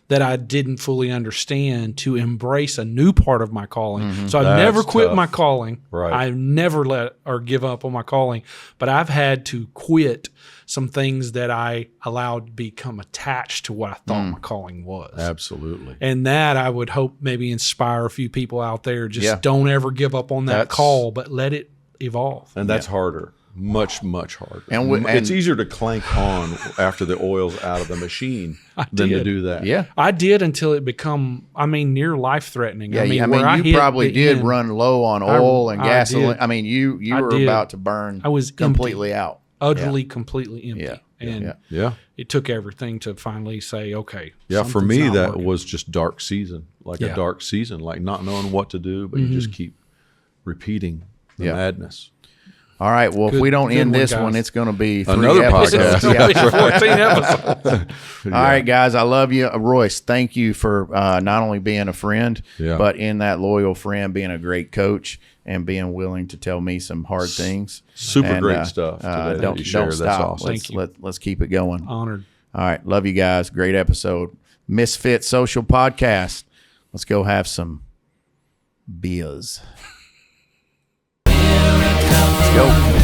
that I didn't fully understand to embrace a new part of my calling. So I've never quit my calling. Right. I've never let or give up on my calling, but I've had to quit some things that I allowed to become attached to what I thought my calling was. Absolutely. And that I would hope maybe inspire a few people out there. Just don't ever give up on that call, but let it evolve. And that's harder. Much, much harder. And it's easier to clank on after the oil's out of the machine than to do that. Yeah. I did until it become, near life-threatening. Yeah, you probably did run low on oil and gasoline. I mean, you were about to burn. I was completely out. Utterly, completely empty. Yeah. And it took everything to finally say, okay. Yeah, for me, not that working. was just dark season, like a dark season, like not knowing what to do, but you just keep repeating the madness. All right. Well, if we don't end this one, it's going to be 3 Another episodes. podcast. 14 episodes. All right, guys. I love you. Royce, thank you for not only being a friend, but in that loyal friend, being a great coach and being willing to tell me some hard things. Super great stuff today that you shared. Don't stop. That's awesome. Thank you. Let's keep it going. Honored. All right. Love you guys. Great episode. Misfit Social Podcast. Let's go have some beers. Let's go.